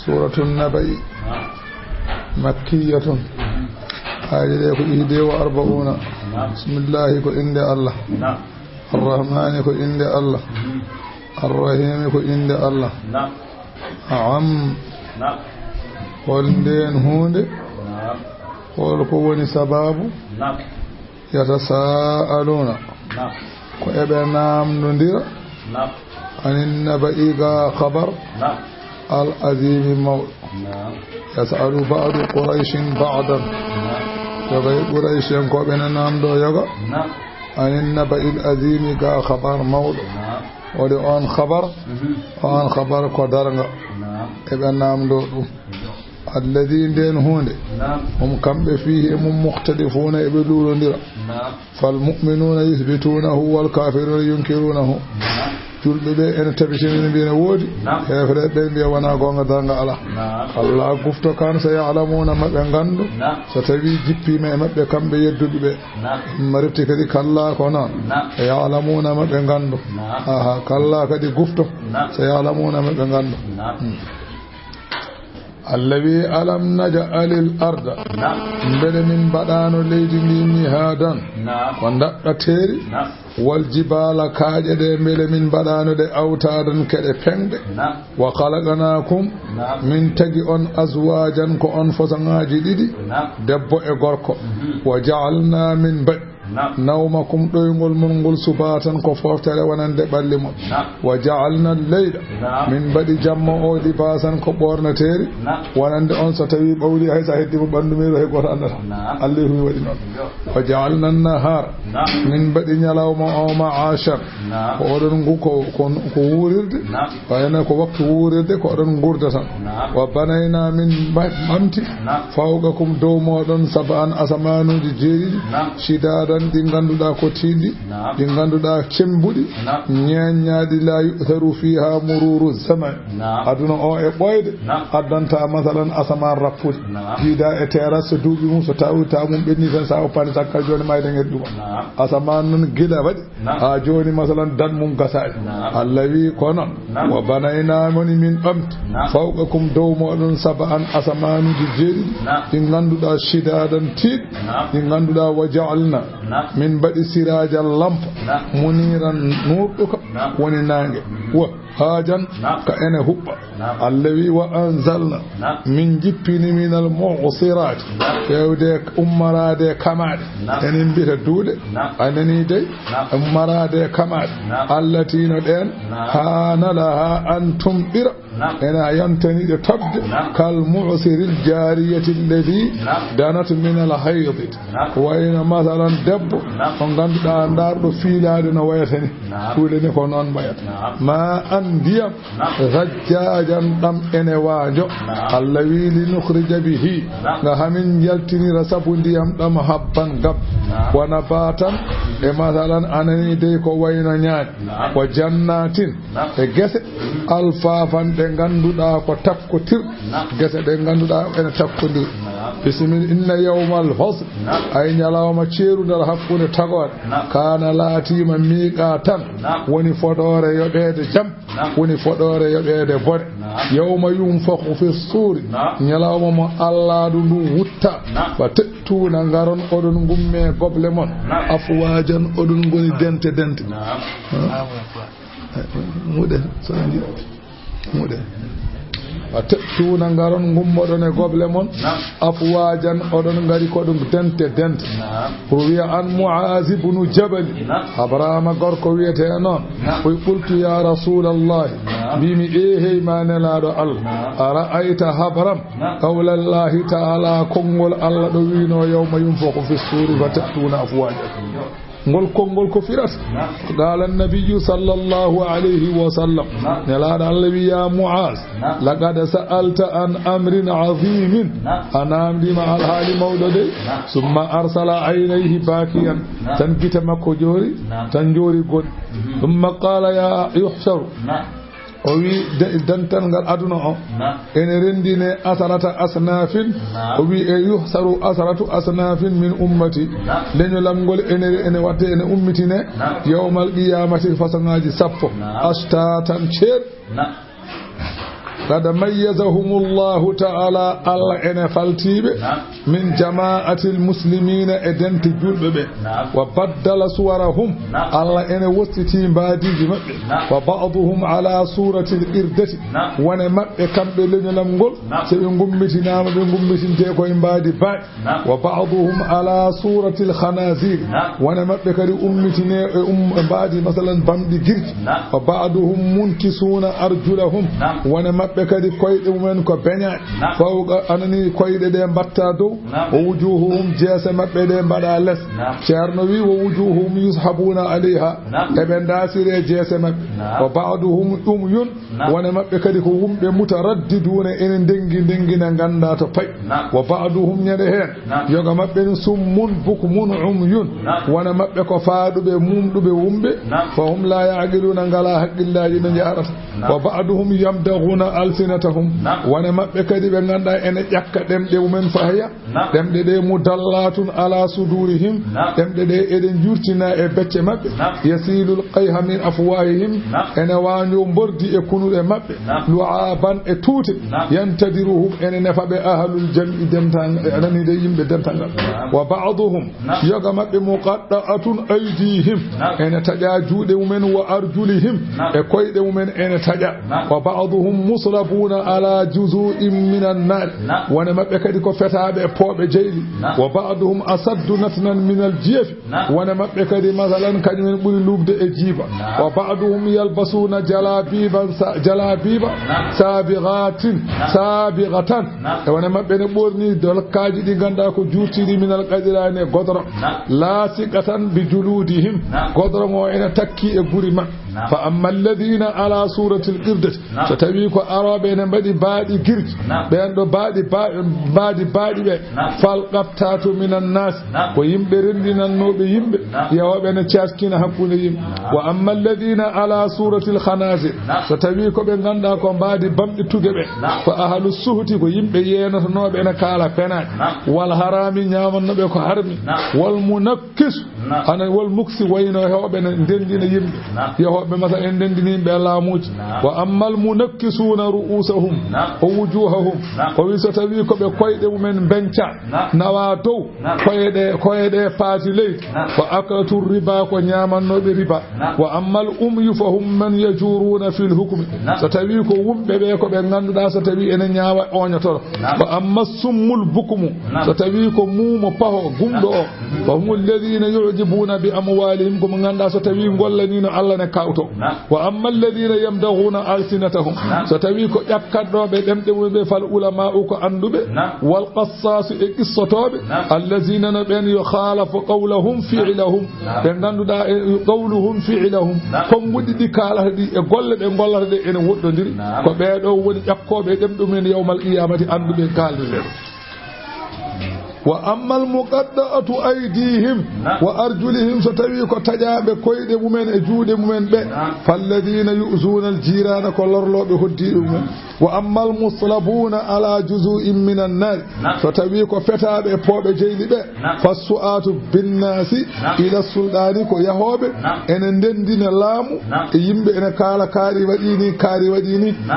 سورة النبأ مكية آية 41 بسم الله كو إند الله الرحمن كو إند الله الرحيم كو إند الله عم قولندين هوند قول كوني سباب يتساءلون كو إبنام ندير عن النبأ خبر العظيم مول يسأل بعض قريش بعضا يغي قريش ينكو بين نام دو يغا عن النبأ العظيم خبر مول ولي on خبر قدرنا ابن نام دو الذين دين هون هم كم فيه هم مختلفون يبلون دير فالمؤمنون يثبتونه والكافرون ينكرونه julɓeɓe ene tabitini mbina woodi hefreɓe mbiya wona gonga darga ala Allah gufto kan so ya'lamuna maɓe gandu so tawi jippima e maɓɓe kamɓe yedduɓeɓe marifti kadi kalla ko noon ya'lamuna maɓe gandu aha kalla kadi gufto so ya'lamuna maɓe gandu allawi alam naj'alil arda mbele min baɗano leydi ndi mihadan ko daɗɗateri wal jibala kaaje ɗe mbele min baɗano ɗe awtadan keɗe pengɗe wa khalaqnakum min tagi on azwajan ko on fosaŋaji ɗiɗi debbo e gorko wa ja'alna min baɗi nawmakum ɗoygol mon ngol subatan ko foftere wonande ɓalli mon wa ja'alna al-layla min baɗi jamma o libasan ko ɓornateri wonande on so tawi ɓawli hay sa heddimo ɓandu miro hay goto andata Allah hu waɗi noon wa ja'alna an-nahara min baɗi nyalawma o ma'ashan ko oɗon ngu ko wurirde wayna ko waktu wurirde ko oɗon gurda tan wa banayna min mamti fawqakum dow moɗon sab'an asamanuji jeeɗiɗi shidada ɗi ganduɗa ko tiiɗi ɗi ganduɗa cembuɗi ñeññaɗi la yu'tharu fiha mururu zaman aduna o e ɓoyde addanta masalan asaman rappude jiida e terrasse duuɓi mum so tawita mum ɓenni tan sa oppani takkal joni mayde ngel ɗuma asaman non gila waɗi ha joni masalan dan mum gasaɗi Allah wi ko noon wa banaynamoni min ɓamti fawqakum dow moɗon sab'an asamanuji jeeɗiɗi ɗi ganduɗa shidadan tiiɗ ɗi ganduɗa wa ja'alna min baɗi sirajan lampa muniran nurɗuka woni nange wa hajan ka ene huɓɓa Allah wi wa anzalna min jippini minal mu'sirati fewde ummarade kamaɗe enen mbita duuɗe anani dey ummarade kamaɗe allatino ɗen hana laha an tumɓira ena yantaniɗe tobde kal mu'siril jariyati alladi danat min al hayd wayna masalan debbo ko ganduɗa darɗo fiilade no wayatani kuuɗe ni ko noon mbayata ma an ndiyam zajjajan ɗam ene waajo Allah wi li nukhrija bihi nga hamin jaltinira sabu ndiyam ɗam habban gab wana batan e masalan anani dey ko wayno ñaaɗi wa jannatin e gese alfafan ɗe ganduɗa ko takkotir gese ɗe ganduɗa ene takkodir bisimil inna yawmal fasl ay nyalawma ceerudal hakkunde tagore kana laatima miqatan woni fodore yoɓede jam woni fodore yoɓede bode yawma yunfakhu fi suri nyalawma mo alladu ndu wutta fa tettuna ngaron odon gumme goble mon afwajan odon goni dente mude sanji mude tettuna ngaron gummoɗon e goble mon afwajan oɗon ngari koɗum dente wiya an Mu'az ibn Jabal Abrahama gorko wiyete noon oy qultu ya rasulallahi mbimi hey ma nelaɗo Allah ara'ayta habram qawlallahi ta'ala konngol Allah ɗo wino yawma yunfakhu fi suri fa tettuna afwajan ngol ko firat qala an-nabiy sallallahu alayhi wa sallam nelaɗo Allah wi ya Mu'az laqad sa'alta an amrin 'azimin anamdima al-hali mawdode summa arsala aynayhi bakiyan tan gita makko jori tan jori god summa qala ya yuhshar o wi dantan ngal aduna o ene rendine asarata asnafin o wi e yuhsaru asaratu asnafin min ummati leñolam ngol ene watte ene ummitine yawmal qiyamati fasangaji sappo astatan ceer قد ميزهم الله تعالى الله إن فالتيب من جماعة المسلمين إدنت جلب وبدل صورهم الله إن وستين بادي وبعضهم على صورة الإردة ونمت كم بلن لمغل سينغمتي نام بنغمتي تيكو بادي باي وبعضهم على صورة الخنازير ونمت كري أمتي بادي مثلا بامدي جرج وبعضهم منكسون أرجلهم ونمت كري كويد ومن كبنيا فوق أنني كويد دين بطادو ووجوههم جاسم بدين بدا لس شارنوي ووجوههم يسحبون عليها ابن داسير جاسم وبعضهم أميون ونمت كري هم مترددون إن دنجي نغاندا تو فاي وبعضهم يدهن يوغا مبن سمون بكمون عميون ونمت كو فادو be mumdu be wumbe fahum la ya'qiluna ngala haqqillaji no jaarata wa ba'duhum yamdaghuna alsinatahum wana mabbe kadi be ganda ene jakka demde mumen fahaya demde de mudallatun ala sudurihim demde de eden jurtina e becce mabbe yasilul qayha min afwahihim ene wanyo bordi e kunude mabbe lu'aban e tuute yantadiruhum ene nafabe ahlul jam'i demtan anani de yimbe demtan wa ba'duhum yoga mabbe muqadda'atun aydihim ene taja juude mumen wa arjulihim e koyde mumen ene taja wa ba'dhum muslabuna ala juzu'in minan nar wana mabbe kadi ko fetaabe poobe jeyli wa ba'dhum asaddu natnan min al-jif wana mabbe kadi masalan kanyumen buri lubde e jiba wa ba'dhum yalbasuna jalabiba sabighatan wana mabbe ne borni dolkaaji di ganda ko juutiri min al-qadirane godro lasiqatan bi juludihim godro mo ene takki e guri ma fa amma alladhina ala surati al-qirdat tatawi ko arabe ne badi baadi girji ben do baadi be fal qaftatu minan nas ko yimbe rendinan nobe yimbe yawobe ne ciaskina hakkunde yimbe wa amma alladhina ala surati al-khanazir tatawi ko be ganda ko baadi bamdi tugebe fa ahlus suhti ko yimbe yenato nobe ne kala penat wal harami nyamannobe ko harmi wal munakkis ana wal muksi wayno hewbe ne dendina yimbe yawobe masa en dendini be laamuji wa ammal munakkisuna ru'usahum wa wujuhahum ko wisatawi ko be koyde mumen benca nawa dow koyde faati ley wa akatu riba ko nyamannobe riba wa ammal yufahum man yajuruna fil hukm satawi ko wumbe be ko be ganduda satawi ene nyaawa onyoto wa amma summul bukmu satawi ko mumo paho gumdo o wa humul ladina yu'jibuna bi amwalihim ko ganda satawi gollani no Allah ne kawto wa amma alladhina yamdaghuna alsinatahum satawi ko yakkaddobe demde be fal ulama ko andube wal qassas e qissatobe allazina naben yukhalafu qawluhum fi'lahum be ganduda qawluhum fi'lahum ko wuddi kala di e golle be gollade ene woddondiri ko be do woni yakkobe demde men yawmal qiyamati andube kalde wa ammal muqadda'atu aydihim wa arjulihim satawi ko tajaabe koyde mumen e juude mumen be falladina yu'zuna aljirana ko lorlobe hoddibe mumen wa ammal muslabuna ala juzu'in minan nar satawi ko fetaabe poobe jeyli be fasu'atu binnasi ila sultani ko yahobe enen dendina laamu e yimbe ene kala kaari wadini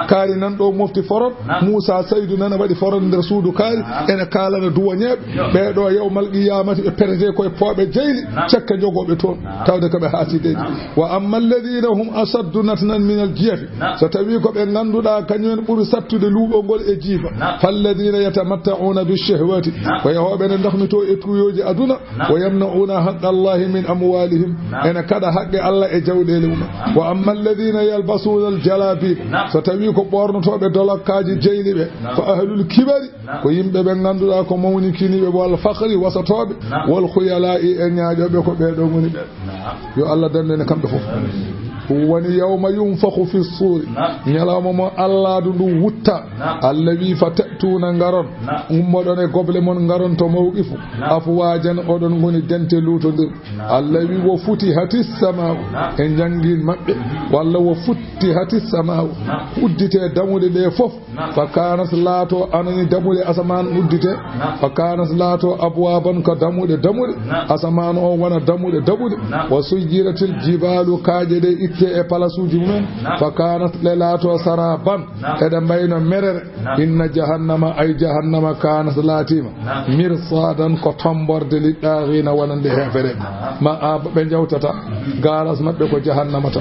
kaari nan do mofti forot Musa Saydu nana wadi forot der suudu kaari ene kala na duwañebe be do yawmal qiyamati e perje koy poobe jeyli cekka jogobe ton tawde ko be haaside wa amma alladhina hum asaddu natnan min al-jif satawi ko be ganduda kanyuen buri sattude luubo gol e jifa falladhina yatamatta'una bishahawati wa yahobe ne ndakhmito e tuyoji aduna wa yamna'una haqqa Allahi min amwalihim ena kada haqqe Allah e jawdele mum wa amma alladhina yalbasuna al-jalabib satawi ko bornotobe dolakaaji jeyli be fa ahlul kibari ko yimbe be ganduda ko mawni kinibe wal fakhri wasatobe wal khuyala'i en nyaajobe ko be do ngoni be yo Allah dande kambe fof woni yawma yunfakhu fi suri nyalama mo Allah dundu wutta allawi fatatuna ngaron ummodon e goble mon ngaron to mawqifu afwajan odon ngoni dente lutondir allawi wo futi hatis sama en jangin mabbe walla wo futti hatis sama uddite damude de fof fakanat lato anani damude asaman uddite fakanat lato abwaban ka damude asaman o wana damude wa sujiratil jibalu kaje de buyute e palasuji mumen fa kanat lelato saraban ede mbayno merere inna jahannama ay jahannama kanat latima mirsadan ko tomborde liddaghina wonande hefere ma aba be jawtata garas mabbe ko jahannama ta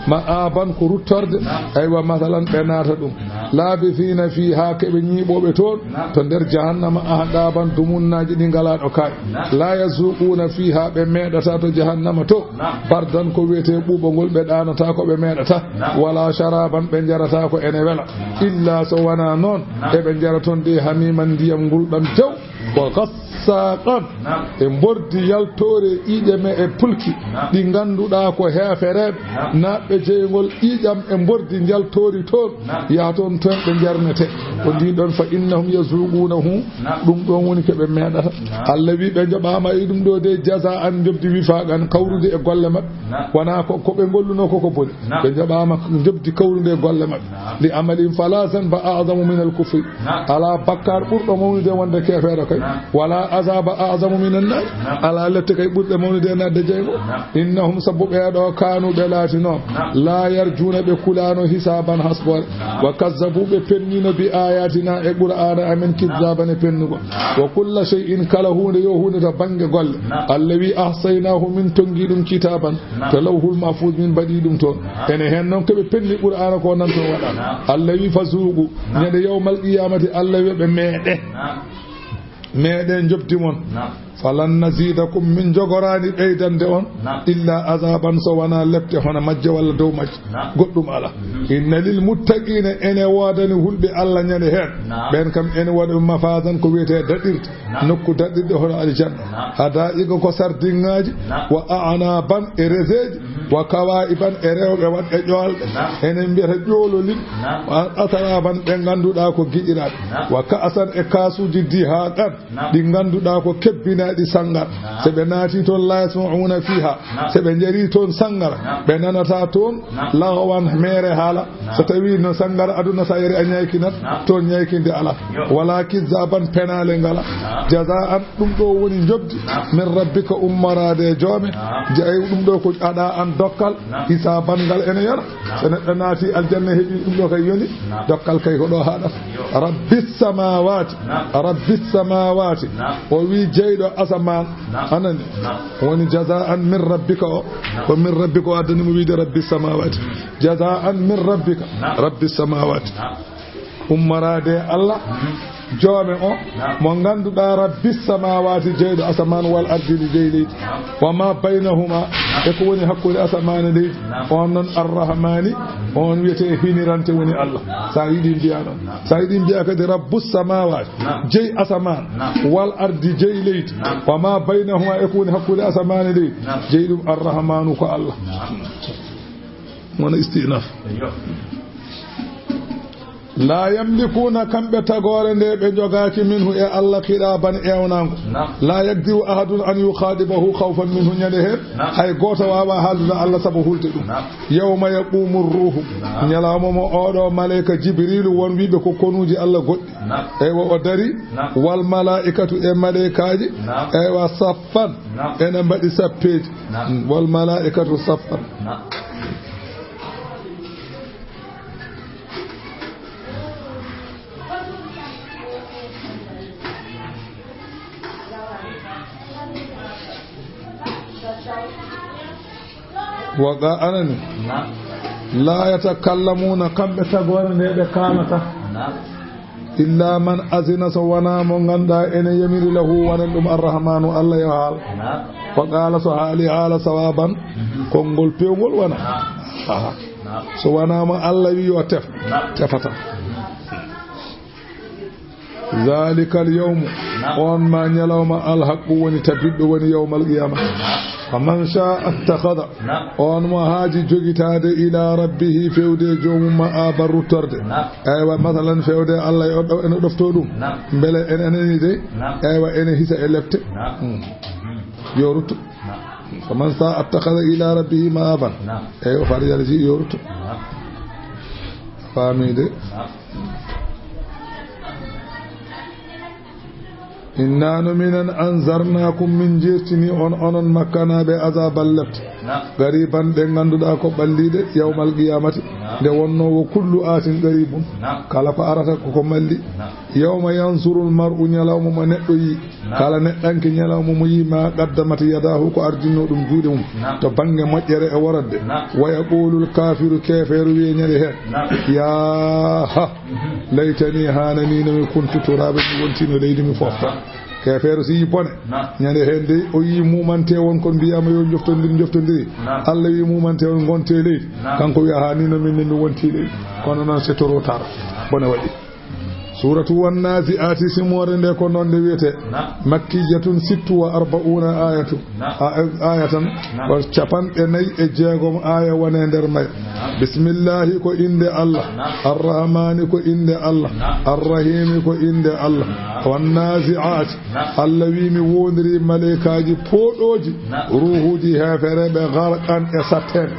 ma aban ko ruttorde aywa masalan be nata dum labithina fiha kebe nyibobe ton to der jahannama ahdaban dumunnaji di galado kay la yazuquna fiha be medata to jahannama to bardan ko wete bubongol be danata ko be medata wala sharaban be jarata ko ene wela illa so wana non e be jaraton de hamiman diyam guldam jaw wa qassaqan e bordi yaltore ide me e pulki di ganduda ko heferebe nabbe jeygol ijam e bordi yaltori ton ya ton ton be jarnete ko di don fa innahum yazuqunahu dum don woni ke be medata Allah wi be jabama e dum do de jazaan jobdi wi faagan kawrude e golle mabbe wana ko be golluno ko boni be jabama jobdi kawrude e golle mabbe li amalin falasan ba a'zamu min al-kufr ala bakkar burdo mawnude wonde kefere kay wala azaba a'zamu min an-nar ala lette kay burde mawnude na de jeygo innahum sabbe do kanu be latino la yarjuna be kulano hisaban hasbor wa kazzabu be pennino bi ayatina e qur'ana amin kizzaban pennugo wa kullu shay'in kala hunde yo hunde to bange golle allawi ahsaynahu min tongidum kitaban to lawhul mahfuz min badidum to ene hen non ke be penni qur'ana ko nan to wada allawi fazuqu nyade yawmal qiyamati allawi be meeden jobdi mon falan nazidakum min jogorani beydande on illa azaban so wana lepte hono majje walla dow majje goddum ala inna lil muttaqina ene wadani hulbe alla nyane hen ben kam ene wadu mafazan ko wiete dadirte nokku dadirde hono aljanna hada igo ko sardingaji wa a'naban erezeji wa kawaiban erewbe wadde jolde ene bieta jololin wa ataraban be ganduda ko gidirabe wa kaasan e kasuji di hadan di ganduda ko kebbina di sangar sebe naati ton la yasma'una fiha sebe jeri ton sangar be nanata ton lawan mere hala so tawi no sangar aduna sayri anyaykinat ton nyaykinde ala walakin zaban penale ngala jazaan dum do woni jobdi min rabbika ummarade jome jay dum do ko ada an dokkal hisaban gal ene yara sene naati aljanna hebi dum do kay yoni dokkal kay ko do hada rabbis samawati o wi jeydo asaman anani woni jazaan min rabbika wa min rabbika adani mu wiide rabbis samawati jazaan min rabbika rabbis samawati ummarade Allah joome o mo ganduda rabbis samawati jeydo asaman wal ardi jeydi wa ma baynahuma e ko woni hakkude asaman e leydi on non arrahmani on wiete hinirante woni Allah sa yidi biya non sa yidi biya kadi rabbus samawati jey asaman wal ardi jey leydi wa ma baynahuma e ko woni hakkude asaman e leydi jeydum arrahmanu ko Allah wona istinaf la yamlikuna kambe tagore nde be jogaki minhu e Allah kiraban ewnango la yaqdiru ahadun an yukhadibahu khawfan minhu nyade he hay goto wawa halda Allah sabu hulte dum yawma yaqumu ruhu nyalamo mo odo malaika jibril won wibe ko konuji Allah goddi e wo dari wal malaikatu e malaikaji e wa saffan ena mbadi sappeji wal malaikatu saffan waga anani la yatakallamuna kambe tagore ne be kanata illa man azina sawana mo ganda ene yamiri lahu wanan dum arrahmanu Allah ya hal wa qala so hali ala sawaban kongol pewgol wana so wana ma Allah wi yo tefata zalika al-yawm on ma nyalawma al-haqqu woni tabiddo woni yawmal qiyamah faman sha'a attakhadha on ma haji jogitade ila rabbih fewde jomum ma abarutorde aywa masalan fewde Allah yo en dofto dum bele eneni de aywa ene hisa e lefte yoruto faman sha'a attakhadha ila rabbih ma aban aywa fariyalji yoruto famide إننا من أنذرناكم من جيتني أن مكنا بعذاب اللفت gariban de ganduda ko ballide yawmal qiyamati de wonno wo kullu atin garibun kala ko arata ko malli yawma yansurul mar'u nyalawmo mo neddo yi kala neddanki nyalawmo mo yi ma qaddamati yadahu ko ardino dum juude mum to bange mojjere e woradde wa yaqulul kafiru kafiru wi nyale hen ya ha laytani hanani no kuntu turabe wontino leydi mi fofta kefeero si bone nyande hende o yi mumante won kon biyama yo joftondiri Allah wi mumante won gonte leydi kanko wi ha ni no min mi wonti leydi kono non c'est trop tard bone wadi suratu wan naziati simore nde ko non de wiete makkiyatun 46 ayatan wa chapan e nay e jeegom aya wone der may bismillah ko inde Allah arrahman ko inde Allah arrahim ko inde Allah wan naziat Allah wi mi wondiri malaikaji podoji ruhuji hefere be gharqan e satten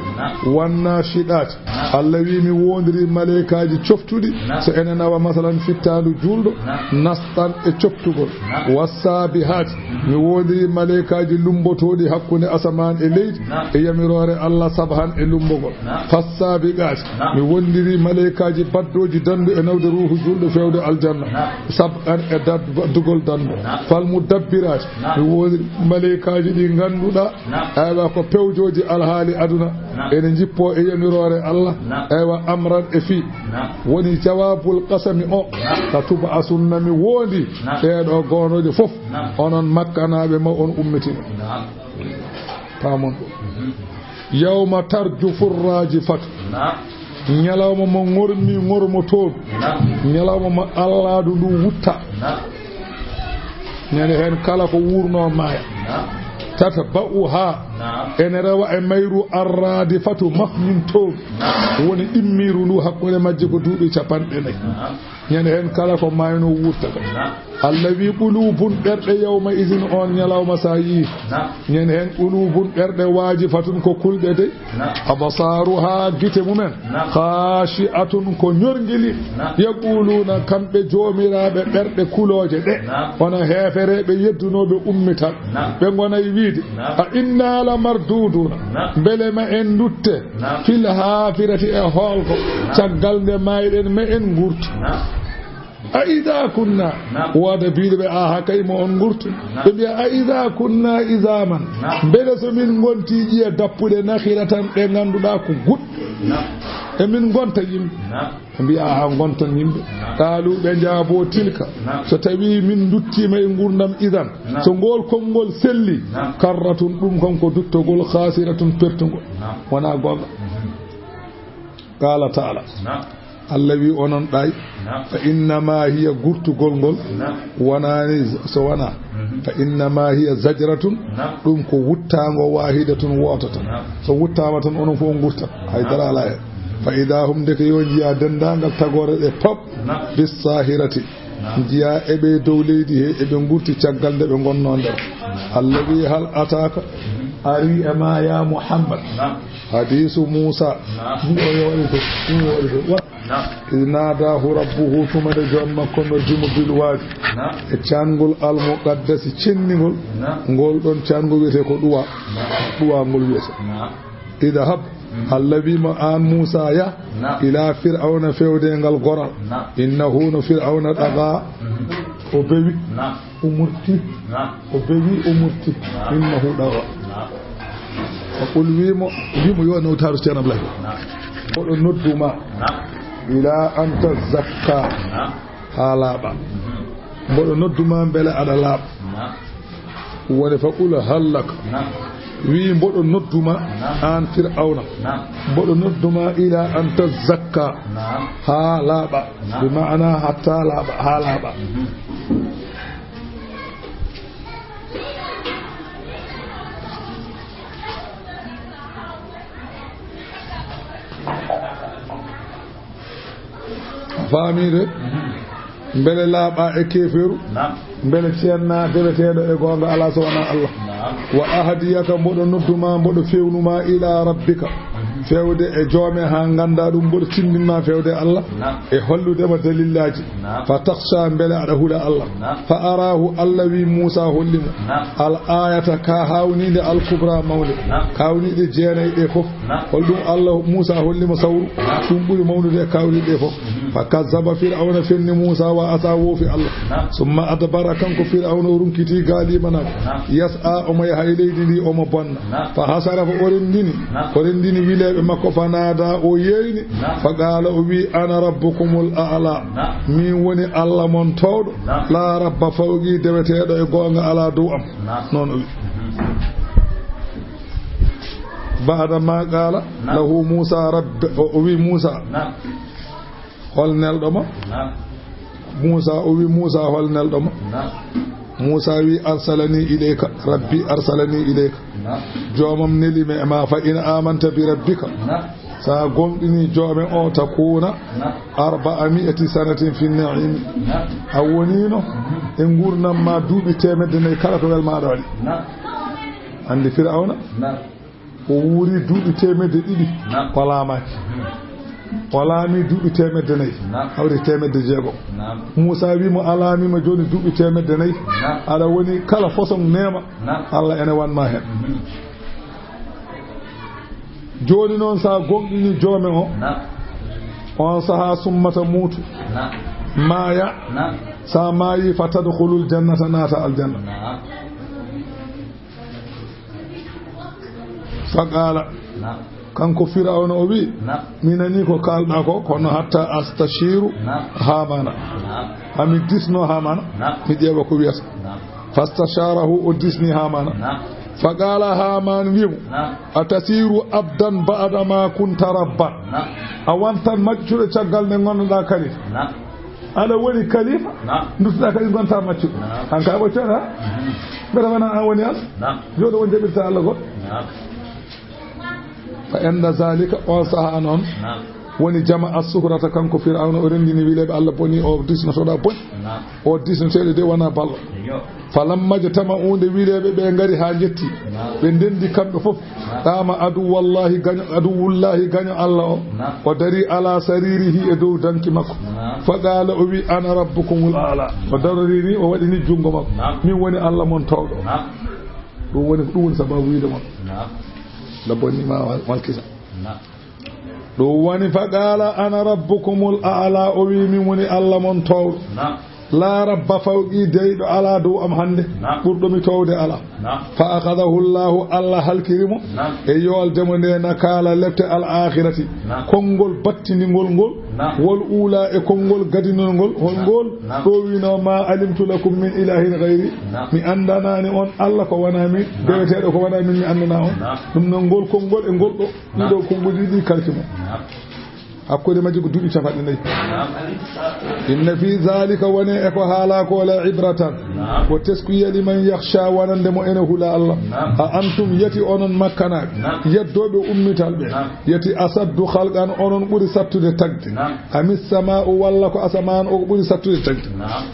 wan nashidat Allah wi mi wondiri malaikaji coftudi so enena wa masalan fittalu juldo nastan e coftugol wasabihat mi wondiri malaikaji lumbotodi hakkunde asaman e leydi e yamirore Allah sabhan e lumbogol fassabiqat mi wondiri malaikaji baddoji dandu e nawde ruhu juldo fewde aljanna sab'an e dugol dandu fal mudabbirat mi wondiri malaikaji di ganduda aywa ko pewjoji alhaali aduna ene jippo e yamirore Allah aywa amran e fi woni jawabul qasami o katuba asunna mi wondi eedo gonoje fof onon makkanabe ma on ummiti tamon yawma tarjufu rajifat nyalawma mo ngormi ngormo to nyalawma ma Allah du wutta nyane hen kala ko wurno maaya tatabauha ene rawa e mayru arradifatu mahmin to woni immiru ndu hakkunde majje ko duubi capande nay nyane hen kala ko mayno wurta allawi qulubun berde yawma izin on nyalawma sayi nyane hen qulubun berde wajifatun ko kulde de abasaruha gite mumen khashi'atun ko nyorngili yaquluna kambe jomirabe berde kuloje de wana hefere be yeddunobe ummita be gona wiide a inna la marduduna bele ma en dutte fil hafirati e holko caggal de mayden me en gurtu aida kunna wada biibe hakay mo on gurtu be aida kunna izaman bele so min gonti jiya dappude nakhiratan be ganduda ko gud e min gonta yimbe biya ha gonton yimbe talu be jaabo tilka so tawi min duttima e gurdam idan so gol kongol selli karratun dum konko duttogol khasiratun pertugol wana gonga qala ta'ala Allah wi onon day fa inna ma hiya gurtugol gol wanani so wana fa inna ma hiya zajratun dum ko wuttango wahidatun wotata so wuttama tan onon fo gurta hay dara la fa idahum de ko yonjiya dendangal tagore de pop bis sahirati jiya ebe dow leydi he ebe gurti caggal de be gonno nder Allah wi hal ataka ari ma ya Muhammad hadisu Musa nadahu rabbuhu tuma de jomma kono jumu bil wadi e ciangol al muqaddas cinnigol ngol don ciango wete ko duwa ngol wete idhab allabi ma an Musa ya ila fir'auna fewde ngal gora innahu no fir'auna daga o bewi umurti innahu daga aqul wimo yo no taru cianam lay o do nodduma ila anta zakka halaba bodo nodduma bele ada lab woni faqul halak wi bodo nodduma an fir'auna bodo nodduma ila anta zakka halaba bi ma'ana hatta laba halaba famire bele laaba e keferu bele cienna bele tedo e gonga ala so wana Allah wa ahdiyaka bodo nodduma bodo fewnuma ila rabbika fewde e joome ha ganda dum bur tindinma fewde Allah e hollude ma dalillaji fa takhsha bela ada hula Allah fa arahu Allah wi Musa hollimo al ayata ka hawnide al kubra mawle kawnide jeenayde fof holdum Allah Musa hollimo sawru dum buri mawnude kawnide fof fa kazzaba fir'auna fenni Musa wa asawu fi Allah summa adbara kanko fir'auna runkiti gali manam yas'a o may hayleydi li o mo bonna fa hasara fa orendini wilebe makko fanada o yeyni fa qala o wi ana rabbukumul a'la min woni Allah mon tawdo la rabba fawqi dewetedo e gonga ala dow am non o wi بعد ما قال له موسى رب وي موسى hol nelɗoma Musa o wi Musa hol nelɗoma Musa wi arsalani ilayka rabbi arsalani ilayka jomam nelime e ma fa in amanta bi rabbika sa gomɗini joome o takuna 400 sanatin fi na'im a wonino e gurnam ma duuɓi temedde nayi kala ko wel maɗa waɗi andi Fir'auna o wuri duuɓi temedde ɗiɗi ko laamaki o laami duuɓi temedde nayi hawri temedde jeegom Musa wimo alaamima joni duuɓi temedde nayi aɗa woni kala façon nema Allah ene wanma hen joni noon sa gonɗini joome o on saha summata muutu maaya sa maayi fa tadkhulul jannata naata aljanna fa qala kanko Fir'auna o wi minani ko kalɗa ko kono hatta astashiru Hamana hami disno Hamana mi ƴeewa ko wiyata fastasharahu o disni Hamana fa qala Haman wimo atasiru abdan ba'da ma kunta rabban a wantan maccuɗo caggal nde gonnoɗa kalifa aɗa woni kalifa duttoɗa kadi gonta maccuɗo hanka ɓoccata mbeta wona an woni Allah joɗo won jaɓirta Allah goɗɗo fa enda zalika on saha noon woni jama'a suhrata kanko Fir'auna o rendini wileɓe Allah boni o disnotoɗa boni o disnoteɗe de wona ballo falamma tama unde wileɓe ɓe ngari ha jetti ɓe ndendi kamɓe fof qama aduwallahi gaño Allah o dari ala saririhi e dow danki makko fa qala o wi ana rabbukumul a'la o darorini o waɗini jungo makko min woni Allah mon tawɗo ɗum woni sababu wiide mon labonni ma walkisa ɗum woni fa qala ana rabbukumul a'la o wi min woni Allah mon tawɗo la rabba fawqi deyɗo ala dow am hande ɓurɗomi towde ala fa akadahu llahu Allah halkirimo e yoldemo nde nakala lebte al akhirati konngol battiningol ngol wol ula e konngol gadinol ngol holngol ɗo wino ma alimtu lakum min ilahin gayri mi andanani on Allah ko wona min deweteɗo ko wona min mi andana on ɗum noon ngol konngol e ngol ɗo ɗiɗo konngolji ɗi kalkimo hakkude majji ko duuɓi capanɗe nayi inna fi zalika woni e ko haala ko la ibratan ko teskuya liman yakhsha wonande mo ene hula Allah a antum yati onon makkanaɓe yeddoɓe ummital ɓe yati asaddu khalqan onon ɓuri sattude tagde amis sama'u walla ko asaman o ɓuri sattude tagde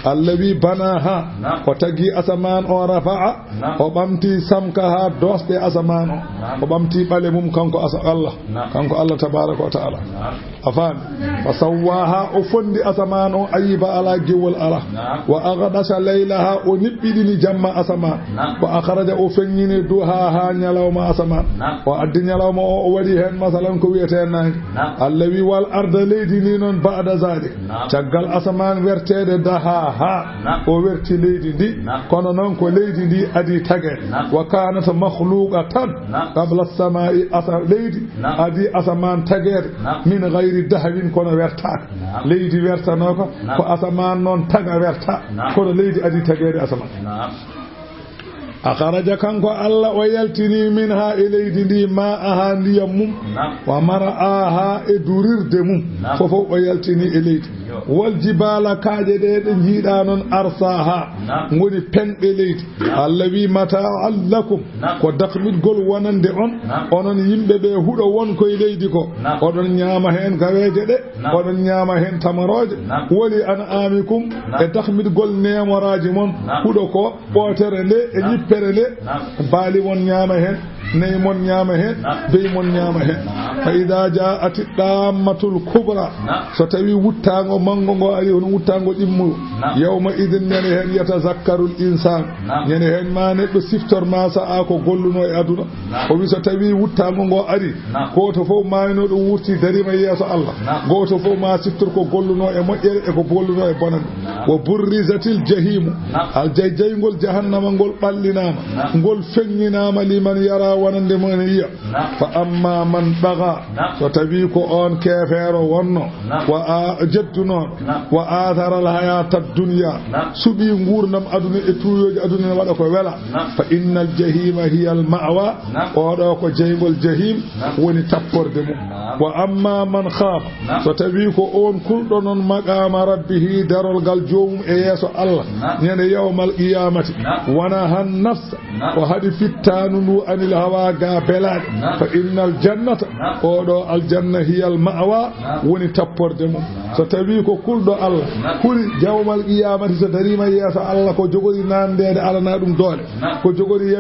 allawi bana ha o taggi asaman o rafa'a o ɓamti samka ha dosɗe asaman o ɓamti ɓale mum kanko Allah tabaraka wa ta'ala afan fa sawaha o fondi asaman o ayiba ala gewol ala wa aghdasha laylaha o nibbidini jamma asaman wa akhraja o fennyini duha ha nyalawma asaman wa addi nyalawma o wadi hen masalan ko wiyete nan allawi wal arda leydi ni non ba'da zalik tagal asaman wertede daha ha o werti leydi di kono non ko leydi di adi tage wa kanat makhluqatan qabla as-sama'i leydi adi asaman tagere min ghayri dahabin kono wertaka leydi wertanoko ko asaman non taga werta kono leydi adi tagere asaman akharaja kanko Allah o yaltini minha e leydi ndi ma aha ndiyam mum wa mara'aha e durirde mum fofo o yaltini e leydi wal jibala kaaje de jiida non arsaha ngoni penbe leydi Allah wi mata allakum ko dakmidgol wonande onon yimbe be hudo won koy leydi ko odon nyaama hen gaweje de odon nyaama hen tamaroje woli an amikum e dakmidgol nemoraji mon hudo ko botere le e yippere le baali won nyaama hen ney mon nyaama hen bey mon nyaama hen fa idha ja'at dammatul kubra so tawi wuttango mango ngo ari on wuttango dimmu yawma idin nene hen yatazakkarul insan nene hen ma neddo siftor ma sa ko golluno e aduna o wi so tawi wuttango ngo ari goto fof mayno do wurti darima yeso Allah goto fof ma siftor ko golluno e moƴƴere e ko golluno e bonan wa burrizatil jahim al jayjayngol jahannama ngol ballinama ngol fenginama liman yara wonande mon yiya fa amma man baga so tawi ko on kefero wonno wa jadduno wa athara al hayata ad-dunya subi ngurnam aduna e tuyoji aduna wada ko wela fa innal jahima hiya al ma'wa o do ko jaygol jahim woni tapporde mum wa amma man khafa so tawi ko on kuldo non maqama rabbih darol gal joomum e yeso Allah nyane yawmal qiyamati wana han nafs wa hadi fittanu anil hawa ga belad fa innal jannata o do al janna hiya al ma'wa woni tapporde mum so tawi ko kuldo Allah kuri yawmal qiyamati so darima yeso Allah ko jogori namdede alana dum dole ko jogori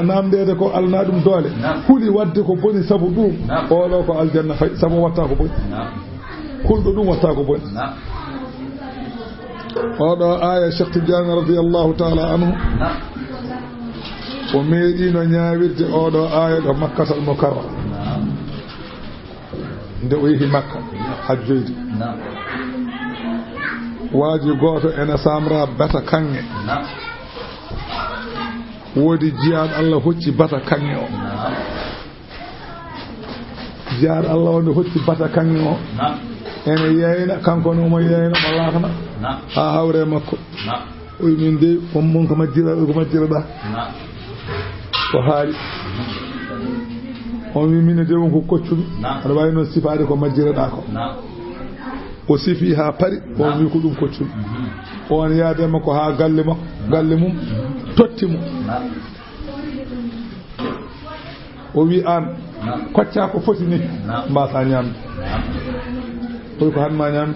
namdede ko alana dum dole kuli wadde ko boni sabu dum o do ko al janna fay sabu watta ko boni kuldo dum watta ko boni o do aya Cheikh Tidiane radiyallahu ta'ala anhu o meedino nyaawirde o do aya do Makkatul Mukarram nde o yehi Makka hajjoyde waaji goto ena samra bata kange wodi jiyaad Allah hocci bata kange o jiyaad Allah wonde hocci bata kange o ene yeyna kanko no mo yeyna balakna ha hawre makko o min de mon ko majjira da ko haali o min de won ko koccumi ada way non sifaade ko majjira da ko o sifi ha pari o wi ko dum koccumi on yaade makko ha galle mum totti mum o wi an kocca ko foti ni mbasa nyam ko hanma nyam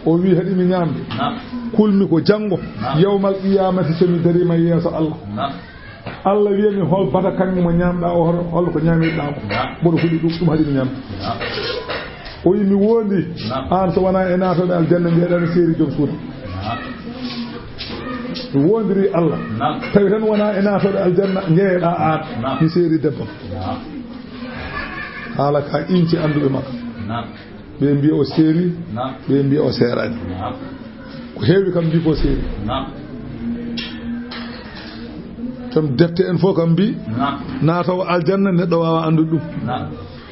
o wi hadi mi nyamde kulmi ko jango yawmal qiyamati semi darima yeso Allah wi mi hol bata kangi mo nyamda o hol ko nyamida ko bodo fudi dum hadi mi nyamde o wi mi wondi an so wana e nato dal janna ngedan seri jom suuda wondiri Allah tawi tan wana e nato dal janna ngeeda an mi seri debbo hala ka inci anduɓe makko ɓe mbiya o seeri ɓe mbiya o seerani ko heewi kam mbi ko seeri tom defte en fof kam mbi naatawo aljanna neɗɗo wawa andude ɗum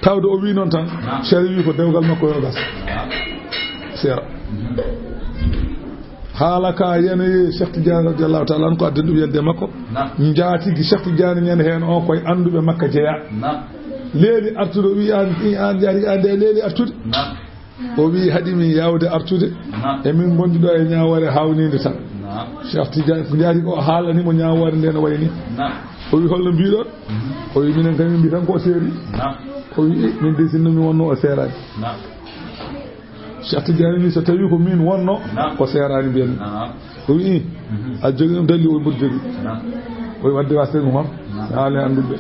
tawde o wi noon tan seeri wi ko dewgal makko yo gas seera haala ka yene Cheikh Tidiane radiyallahu ta'ala an ko adden ɗum yelde makko jaatigi Cheikh Tidiane ñande heen o koye anduɓe makka jeeya leeli artude o wi an jaari ande leeli artude o wi haɗimi yawde artude e min gondi ɗo e ñawore hawnide tan Cheikh Tidiane ko jaari ko haalanimo ñawore nde no wayni o wi holno mbiɗon o wi minen kam min mbi tan ko seeri o wi min desinno mi wonno o seerani Cheikh Tidiane ni so tawi ko min wonno ko seerani mbiyen o wi a jogi ɗum dalli o mboɗo jogi o wi wadde wasde ɗum hon haale anduɓe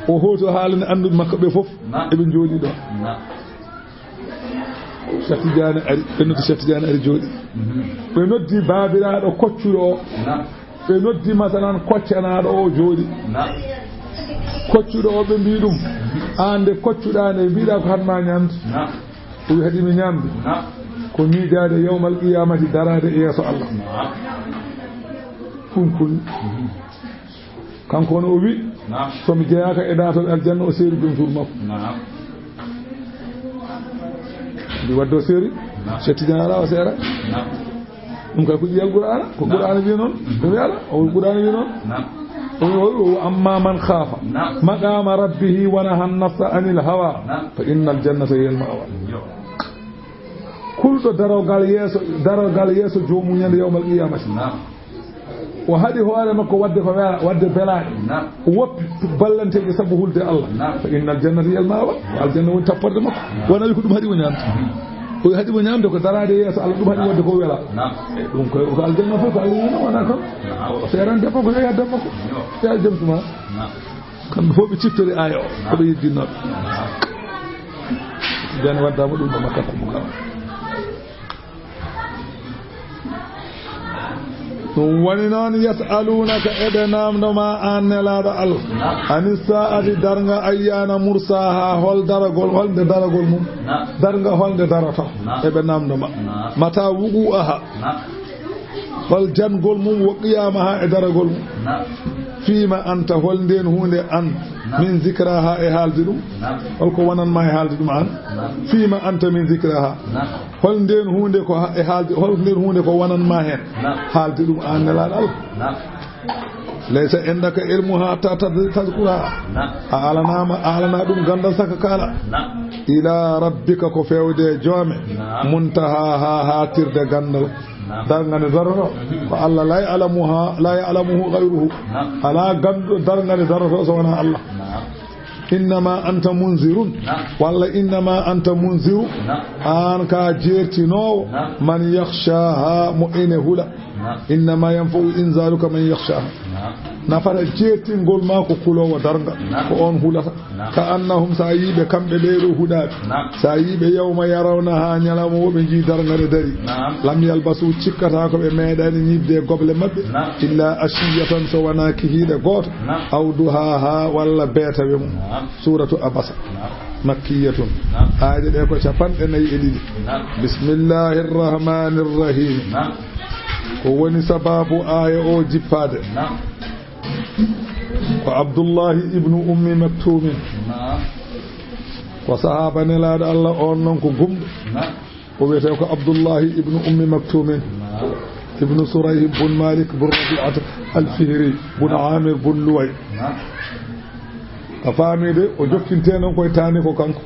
o hoto haalane anduɓe makko ɓe fof eɓe jooɗi ɗo Cheikh Tidiane ari ɓe noddi Cheikh Tidiane ari jooɗi ɓe noddi baabiraɗo koccuɗo o ɓe noddi masalan koccanaɗo o jooɗi koccuɗo o ɓe mbi ɗum an nde koccuɗa nde mbiɗa ko hatma ñamde o wi haɗimi ñamde ko miidade yawmal qiyamati darade e yeeso Allah ɗum kulli kanko no o wi somi jeeyaka e naatoɗe aljanna o seeri jom suudu makko mbi wadde o seeri Cheikh Tidiane ala o seera ɗum kay ko ƴiyal Qur'ana ko Qur'ana wi noon ɗum ala o Qur'ana wi noon o amma man khafa maqama rabbihi wa naha an-nafsa anil hawa fa innal jannata hiya al-ma'wa kulɗo darogal yeeso joomum ñande yawmal qiyamati o haɗi hoore makko wadde ko wadde belaaɗe o woppi ballanteje sabu hulde Allah fa innal jannata hiya al-ma'wa aljanna woni tapporde makko wona wi ko ɗum haɗi mo ñamde o haɗi mo ñamde ko darade yeeso Allah ɗum haɗi wadde ko wela ɗum ko aljanna fof ko Allah yino wona kon o seeran debbo ko yeeya debbo ko ya jom tuma kamɓe fof ɓe ciftori aya o koɓe yeddinnoɓe den waddama ɗum ɗo makkatal mukarram ɗum woni noon yasalunaka eɓe namdoma an nelaɗo Allah ani sa'ati darga ayyana mursaha hol daragol holde daragol mum darga holde darata eɓe namdoma mata wugu aha hol jangol mum wo qiyama ha e daragol mum fima anta hol nden hunde an min zikraha e haalde ɗum holko wonanma e haalde ɗum an fima anta min zikraha hol nden hunde ko e haalde hol nden hunde ko wonanma hen haalde ɗum an nelaɗo Allah laysa indaka ilmuha tazkura a alana ɗum gandal saka kala ila rabbika ko fewde joome muntaha ha hatirde gandal dargane daroto ko Allah la ya'lamuhu ghayruhu ala gandu dargane daroto so wona Allah innama anta munzirun walla innama anta munziru an ka jertinowo man yakhshaha mo ene hula innama yanfa'u inzaluka man yakhshaha nafara jeetingol ma ko kulowo darga ko on hulata ka annahum sa yiɓe kamɓe ɓeɗo huɗaɓe sa yiɓe yawma yarawna ha ñalawma woɓe ji dargade dari lam yalbasu cikkata ko ɓe meeɗani ñibde goble mabɓe illa ashiyatan so wona kihiɗe goto aw duhaha walla beetawe mum suratu abasa makkiyatun aaje ɗe ko 94 bismillahir rahmanir rahim ko woni sababu aya o jippade ko Abdullahi ibnu ummi maktumin ko sahaba nelaɗo Allah on noon ko gumɗo ko wiyete ko Abdullahi ibnu ummi maktumin ibnu Surayh bun Malik bun Rabi'at al-Fihri bun Amir bun Luway a faamide o jokkinte noon koye tani ko kanko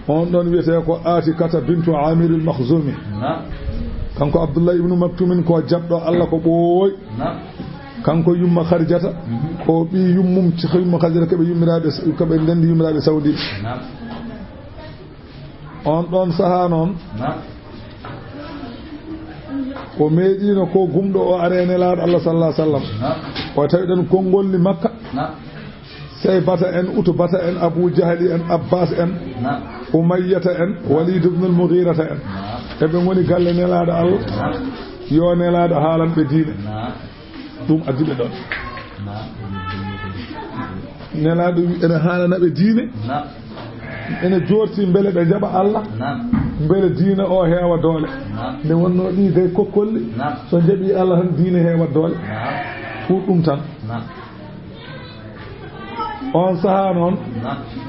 on ɗon wiyete ko Atikata bintu Amir al-Makhzumi kanko Abdullahi ibnu maktumin ko jabɗo Allah ko ɓooy kanko yumma Kharijata ko ɓi yummum ci yumma Kharijata koɓe yummiraɓe koɓe ndendi yummiraɓe sawdiɓe on ɗon saha noon o meeɗino ko gumɗo o are nelaɗo Allah sallallahu alaihi wasallam o tawiɗen konngolli Makka sey bata en utu bata en Abu Jahli en Abbas en Umayyata en Walid ibn al-Mughirata en eɓe goni galle nelaɗo Allah yo nelaɗo haalanɓe diine ɗum addiɓe ɗon nelaɗo ene haalanaɓe diine ene jorti beele ɓe jaɓa Allah beele diine o heewa doole nde wonno ɗi gay kokkolli so jaɓi Allah tan diine heewa doole fu ɗum tan on saha noon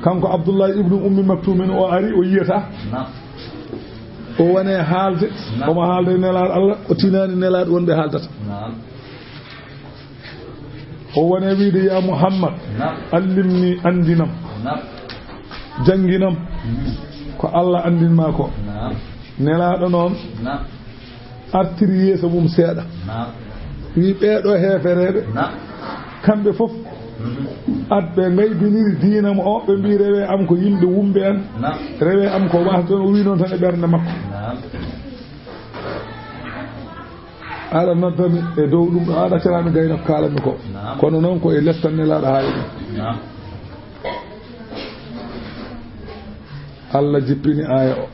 kanko Abdullahi ibnu ummi maktumin o ari o yiyata o wone haalde omo haalde nelaɗo Allah o tinani nelaɗo wonɓe haaldata o wone wiide ya Muhammad allimni andinam janginam ko Allah andinma ko nelaɗo noon artiri yeeso mum seeɗa wi ɓeeɗo heefereɓe kamɓe fof adɓe gaybiniri diinam o ɓe mbi rewe am ko yimɓe wumɓe en rewe am ko wasa toon o wi noon tan e ɓernde makko aɗa noddami e dow ɗum ɗo aɗa carami gaynako kalami ko kono noon ko e lestan nelaɗo haali ɗum Allah jippini aya o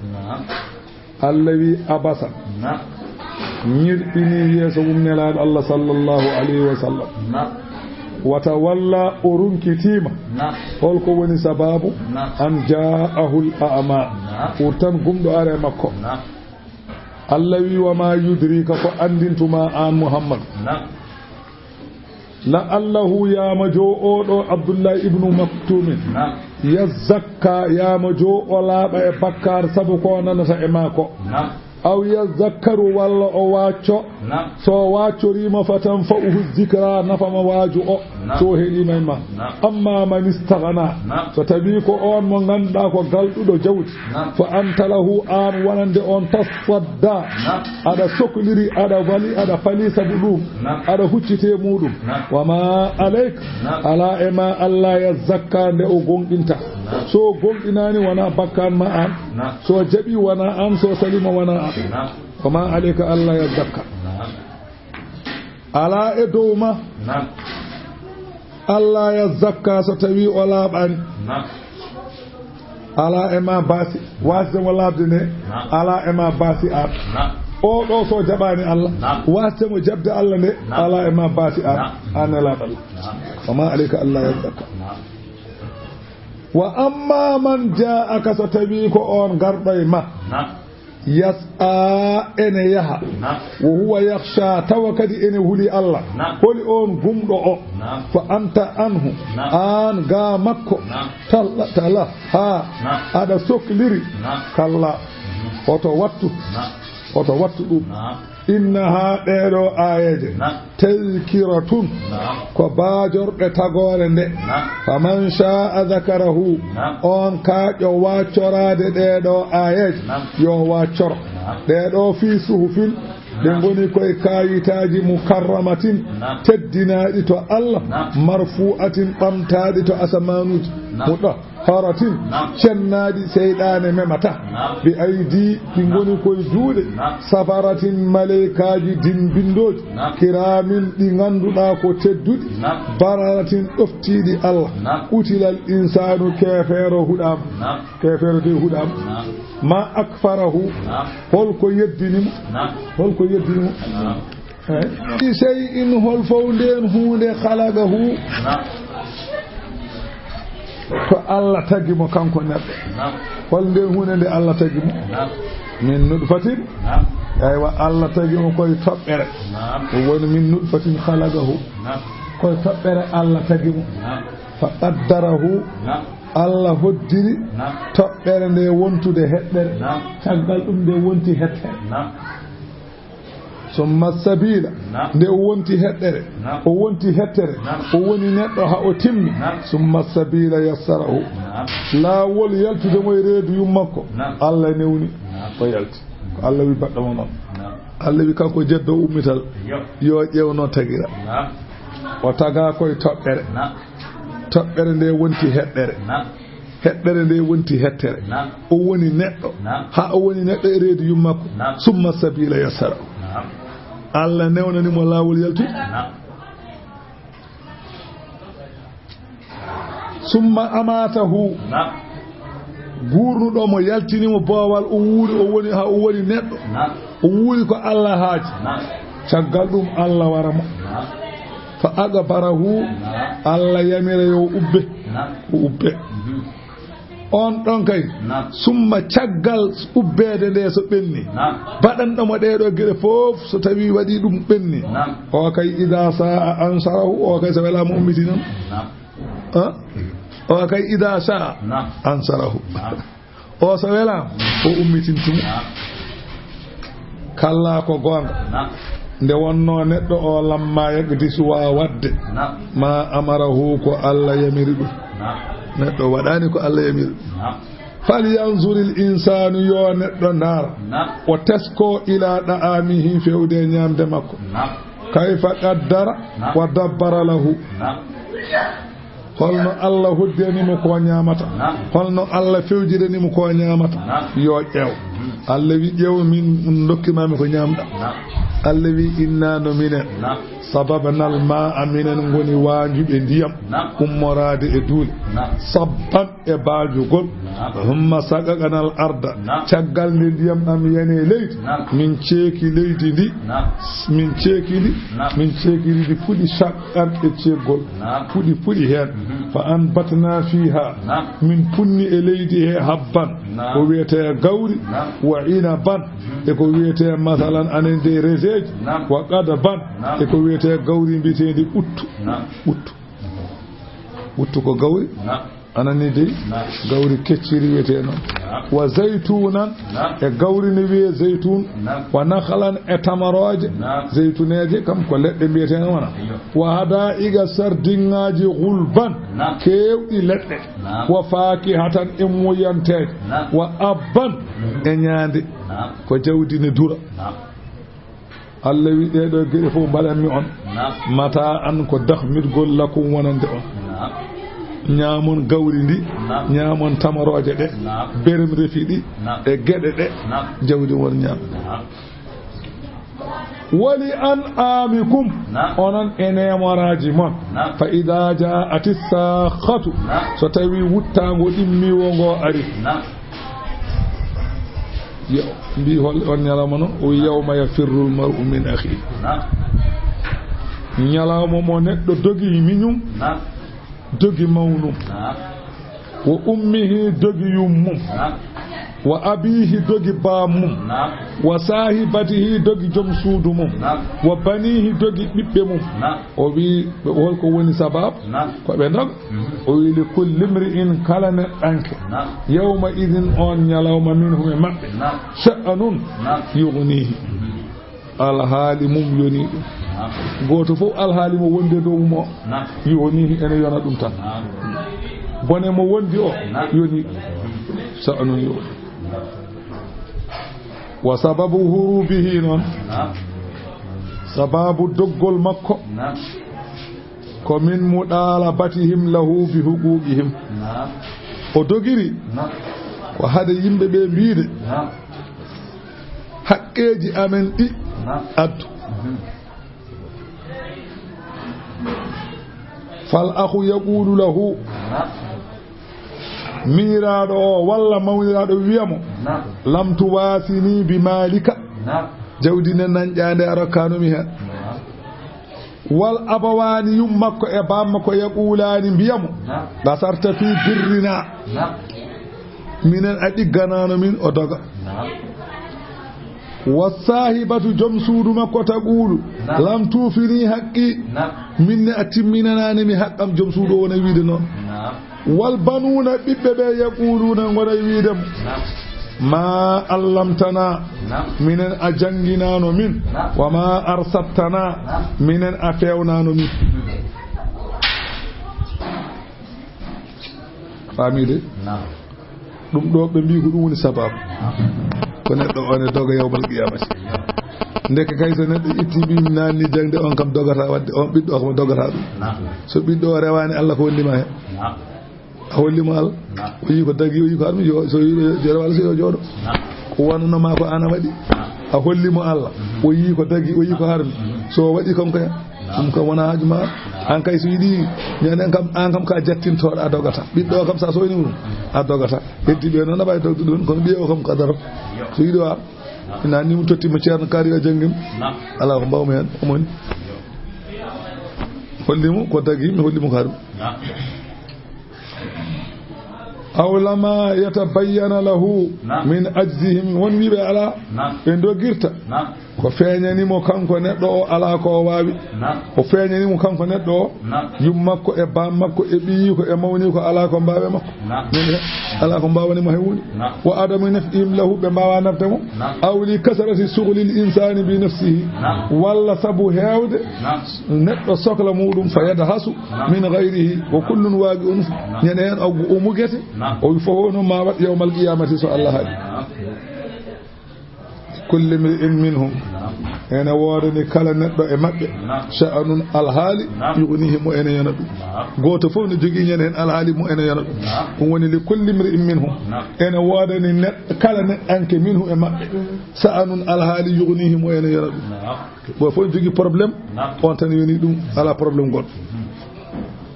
Allah wi abasa ñirɗini yeeso mum nelaɗo Allah sallallahu alayhi wa sallam wata walla o runkitima holko woni sababu an ja'ahu al-a'ma urtan gumɗo are makko Allah wi wa ma yudrika ko andintuma an Muhammad la allahu yamajo oɗo Abdullah ibnu maktumin yazakka yamajo o laaɓa e bakkar sabu ko nanata e mako aw yazakkaru walla o wacco so waccorima fatan fa'uhu zikra nafama waaju o so heɗima ma amma man istaghna so tawi ko on mo ganduɗa ko galɗuɗo jawdi fa anta lahu an wonande on tasadda aɗa sohliri aɗa wali aɗa fali sabu ɗum aɗa huccite muɗum wama aleyka ala e ma Allah yazakka nde o gonɗinta so gonɗinani wona bakkan ma an so jaɓi wona an so salima wona an wama aleyka Allah yazakka ala e dow ma Allah yazakka so tawi o laaɓani ala ema basi wasde mo labde ala ema basi at o do so jabani Allah wasde mo jabde Allah ne ala ema basi at anala dal kama alayka Allah yazaka wa amma man ja'aka satabi ko on garday ma yas'a ene yaha wa huwa yakhsha tawakadi ene huli Allah holi on gumdo o fa anta anhu an ga makko talla ha ada sokliri kalla oto wattu dum innaha ɗeɗo ayeje tazkiratun ko baajorɗe tagore nde faman sha'a zakarahu on kaƴo waccorade ɗeɗo ayeje yo waccoro ɗeɗo fi suhufin ɗe goni koye kayitaji mukarramatin teddinaɗi to Allah marfu'atin ɓamtaɗi to asamanuji muɗo haratin cennaɗi seyɗane memata bi aydi ɗi goni koye juuɗe safaratin maleykaji dimbindoji kiramin ɗi ganduɗa ko tedduɗi bararatin ɗoftiɗi Allah utilal insanu kefero huɗama kefero de huɗama ma akfarahu holko yeddinimo i sey in hol fow nden hunde halagahu to Allah tagimo kanko neɗɗo hol nden hunde nde Allah tagimo min nutfatin aywa Allah tagimo koye toɓɓere woni min nutfatin halagahu koye toɓɓere Allah tagimo fa qaddarahu Allah hoddiri toɓɓere nde wontude heɓɓere caggal ɗum nde wonti hettere summa sabila nde o wonti heɗɗere o wonti hettere o woni neɗɗo ha o timmi summa sabila yassarahu laawol yaltudemo e reedu yum makko Allah newni o yalti ko Allah wi baɗɗomo noon Allah wi kanko jeddo ummital yo ƴewno tagira o taga koye toɓɓere nde wonti heɗɗere nde wonti hettere o woni neɗɗo ha o woni neɗɗo e reedu yum makko summa sabila yassarahu Allah newnanimo laawol yaltude summa amatahu gurnuɗo mo yaltinimo boowal o wuuri o woni ha o woni neɗɗo o wuuri ko Allah haaji caggal ɗum Allah waramo fa agabarahu Allah yamira yo ubbe on ɗon kay summa caggal ubbede nde so ɓenni baɗanɗomo ɗeɗo gueɗe fof so tawi waɗi ɗum ɓenni o kay ida sa'a ansarahu o kay so welama ummiti noon o kay ida sa'a ansarahu o so welama o ummitintumo kalla ko gonga nde wonno neɗɗo o lamma yagdi suwa wadde ma amarahu ko Allah yamiri ɗum neɗɗo waɗani ko Allah yamiri fal yanzuril insanu yo neɗɗo ndaara o tesko ila ɗa'amihi fewde ñamde makko kayfa qaddara wa dabbara lahu holno Allah hoddenimo ko ñamata holno Allah fewjiranimo ko ñamata yo ƴeew Allah wi ƴeew min dokkimami ko ñamɗa Allah wi inna no minen sababanal ma'a minen goni wanjuɓe ndiyam ummorade e duule sabban e baajugol humma saqaqanal arda caggal nde ndiyam ɗam yane leydi min ceeki leydi ndi min ceekidi fuɗi saqqan e ceeggol fuɗi hen fa anbatna fiha min punni e leydi he habban ko wiyete gawri wa inaban e ko wiyete masalan anen de reseji wa qadaban e ko wiyete gawri mbitendi uttu ko gawri anani de gawri kecciri wiyete noon wa zaytunan e gawri ne wiye zaytun wa nakhalan e tamaroje zaytuneje kam ko leɗɗe mbiyeten wona wa hada iga sardingaji gulban kewɗi leɗɗe wa fakihatan e muyanteje wa abban e ñaande ko jawdi ne dura Allah wi ɗeɗo geɗe fof mbaɗanmi on mata an ko dahmirgol lakum wonande on ñaamon gawri ndi ñaamon tamaroje ɗe berem refi ɗi e geɗe ɗe jawdi won ñaam wali an amikum onon ene moraji mon fa idha ja'at as-sakhatu so tawi wuttango dimmiwo ngo ari yo mbi hol on nyalama no o yawma yafirru al-mar'u min akhi nyalama mo neddo dogi miñum dogi mawnum wa ummihi dogi yummum wa abihi dogi baamum wa sahibatihi dogi jom suudu mum wa banihi dogi bibbe mum o wi holko woni sabab ko be dog o wi li kulli imri'in kala neɗɗanke yawma idin on nyalawma minhum e mabbe sha'anun yughnihi alhaali mum yoni ɗum goto fof alhaali mo wonde dow mo yonihi ene yona ɗum tan bone mo wondi o yoni sha'anun yughni wa sababu hurubihi noon sababu doggol makko ko min mudalabatihim lahu bi huquqihim o dogiri ko hade yimbe be biide haqqeji amen ɗi addu fal akhu yaqulu lahu miraɗo o walla mawniraɗo wiyamo lam tuwasini bi malika jawdi nen nanƴande a rokkanumi hen wal abawani yum makko e bamma ko yaqulani mbiyamo basarta fi birrina minen a ɗigganano min o doga wasahibatu jom suudu makko taqulu lam tufini haqqi minne a timminanani mi haqqam jom suudu o wona wiide noon wal banuna bibbe be yaquluna ngora wiidem ma allamtana minen a janginano min wa ma arsattana minen a fewnano min famide dum do be mbi ko dum woni sababu ko neddo on doga yawmal qiyamati ndeke kay so neddo itti bi nanni jangde on kam dogata wadde on biddo ko dogata dum so biddo rewani Allah ko wondima he hollimo al o yi ko dagi o yi ko armi so jere wala so jodo ko wonno ma ko ana wadi a hollimo Allah o yi ko dagi o yi ko armi so wadi kom kay dum ko wona hajuma an kay so yidi nenen kam an kam ka jattinto a dogata biddo kam sa so ni mum a dogata heddi be non bay dogdu don kono biyo kam kadaro so yidi wa ina ni mu totti mo ceerno kari a jangim ala ko mbawmi hen o moni hollimo ko dagi mi hollimo ko armi aw lama yatabayyana lahu min ajzihim won wibe ala be dogirta ko feeñani mo kanko neddo o ala ko waawi o feeñani mo kanko neddo o yum makko e bam makko e biyi ko e mawni ko ala ko mbaawe makko min ala ko mbawani mo hewuni wa adamu nafihim lahu be mbawa naftamo aw li kasrati shughli insani bi nafsihi walla sabu hewde neddo sokla mudum fayada hasu min ghayrihi wa kullun waqi'un ñenen o mugete o fofono ma wat yawmal qiyamati so Allah hadi kulli min minhum ena wodani kala neddo e mabbe sha'anun alhali yughnihi mu ena yana dum goto fof ne jogi ñenen alhali mu ena yana dum woni li kulli min minhum ena wodani neddo kala neddanke minhu e mabbe sha'anun alhali yughnihi mu ena yana dum bo fof jogi problème on tan yoni dum ala problème god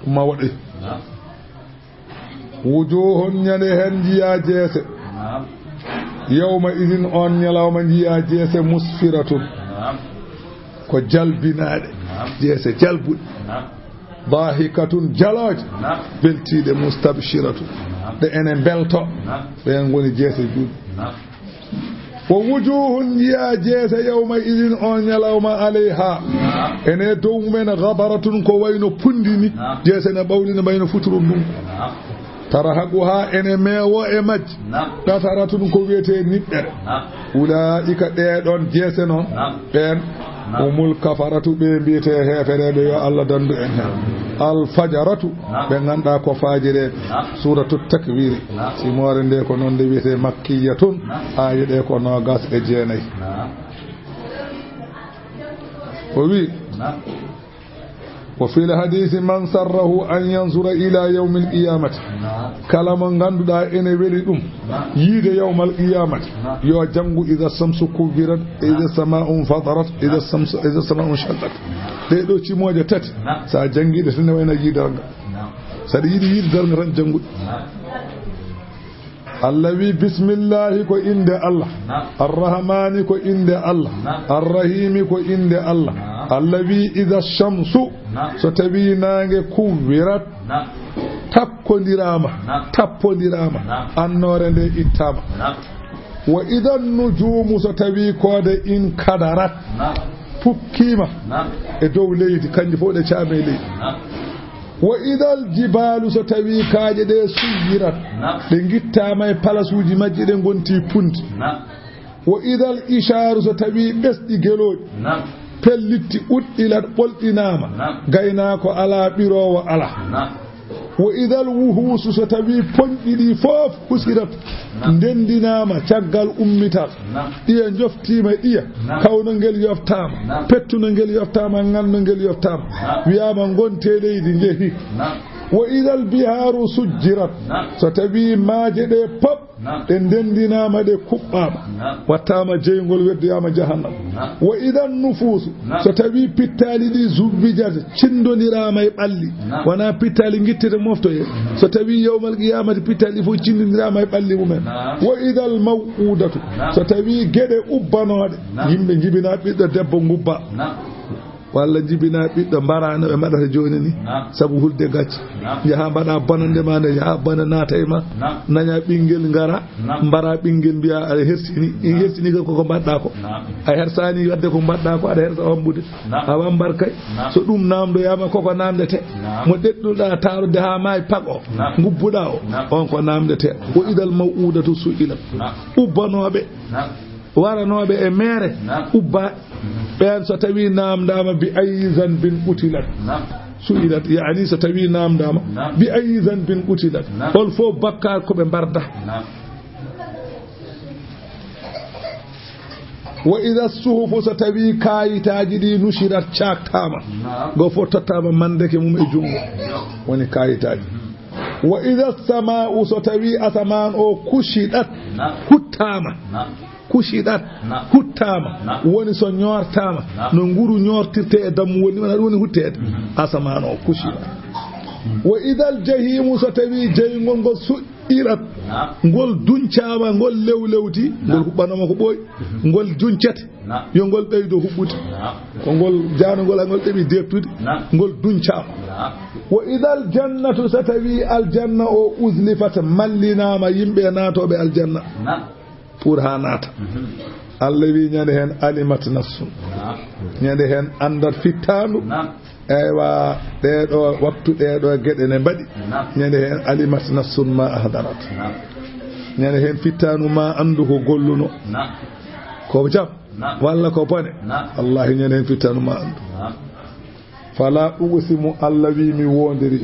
ma wadi wujuhun ñane hen jiya jeese yawma idin on nyalawma jiya jeese musfiratun ko jalbinaade jeese jalbude dahikatun jaloj beltide mustabshiratun de enen belto ben woni jeese juudi wa wujuhun jiya jeese yawma idin on nyalawma alayha ene dow men ghabaratun ko wayno pundini jeese ne bawlina bayno futuru dum tarahaquha ene mewo e majji dataratun ko wiyete nibbere ulaika de don jeese non ben umul kafaratu be mbiyete heferebe yo Allah dandu en hen al fajaratu be ganda ko fajire suratu takwir si more nde ko non de wiyete makkiyatun ayede ko no gas e jeenay o wi وفي الحديث من سره أن ينظر إلى يوم القيامة كلام غندودا إن ولدهم يد يوم القيامة يو جنغو إذا الشمس كورت إذا السماء انفطرت إذا السماء انشقت ديدو تي موجه تات سا جنغي de tan wayna yidarga sadi yidi darga ran jangu allawi bismillahi ko inde Allah arrahmani ko inde Allah arrahimi ko inde Allah allawi idha shamsu so tawi nange kuwirat tappondirama annore nde ittama wa idha nujumu so tawi kode in kadarat fukkima e dow leydi kanji fo de caame leydi wa idal jibalu so tawi kaaje de suyirat de gittama e palasuji majji de gonti punti wa idal isharu so tawi besdi geloji pellitti uddilat bolɗinama gaynako ala ɓirowo ala wa idal wuhusu so tawi ponɗiɗi fof husirat ndendinama caggal ummital ɗiya joftima ɗiya kawno ngel yoftama pettuno ngel yoftama nganno ngel yoftama wiyama gonte leydi jeehi wa idal biharu sujjirat so tawi maaje ɗe pop ɗe ndendinama ɗe kuɓɓama wattama jeygol weddeyama jahannam wa idan nufusu so tawi pittali ɗi zubbijata cindodirama e ɓalli wona pittali guittete moftoye so tawi yawmal qiyamati pittali fof cindodirama e ɓalli mumen wa idal maw'udatu so tawi gueɗe ubbanoɗe yimɓe jibina ɓiɗɗo debbo gubba walla jibina ɓiɗɗo mbarano ɓe mbaɗata joni ni saabu hulde gacce jaha mbaɗa bonande ma nde jaha bana naata e ma naña ɓinguel gara mbara ɓinguel mbiya aɗa hersini koko mbaɗɗa ko a hersani wadde ko mbaɗɗa ko aɗa hersa wambude a wambar kay so ɗum namdoyama koko namdete mo ɗeɗɗuɗa tarude ha maayi pago gubbuɗa o on ko namdete wo idal maw'udatu su'ilat ubbanoɓe waranoɓe e mere ubba ɓen so tawi namdama bi ayi zanbin qutilat su'ilat yani so tawi namdama bi ayi zanbin qutilat hol fo bakkar koɓe mbarda wa idha suhufu so tawi kayitaji ɗi nushirat caktama go fo tottama mandeke mum e jungo woni kayitaji wa idha sama'u so tawi asaman o kushidat huttama kushidat huttama woni so ñortama no nguru ñortirte e dammu woni huttede asaman o kushidat wa idal jahimu so tawi jeygol ngol su'irat ngol duncama ngol lewlewti ngol huɓɓanoma ko ɓooyi ngol duncete yo ngol ɓeydo huɓɓude ko ngol janugol angol ɗeɓi deptude ngol duncama wa idal jannatu so tawi aljanna o uslifat mallinama yimɓe naatoɓe aljanna pour ha naata Allah wi ñande hen alimat nafsun ñande hen andat fittandu eywa ɗeɗo wattu ɗeɗo gueɗe ne mbaɗi ñande hen alimat nafsun ma ahdarat ñande hen fittanu ma andu ko golluno ko jam walla ko bone wallahi ñande hen fittanu ma andu fala uqsimu Allah wi mi wondiri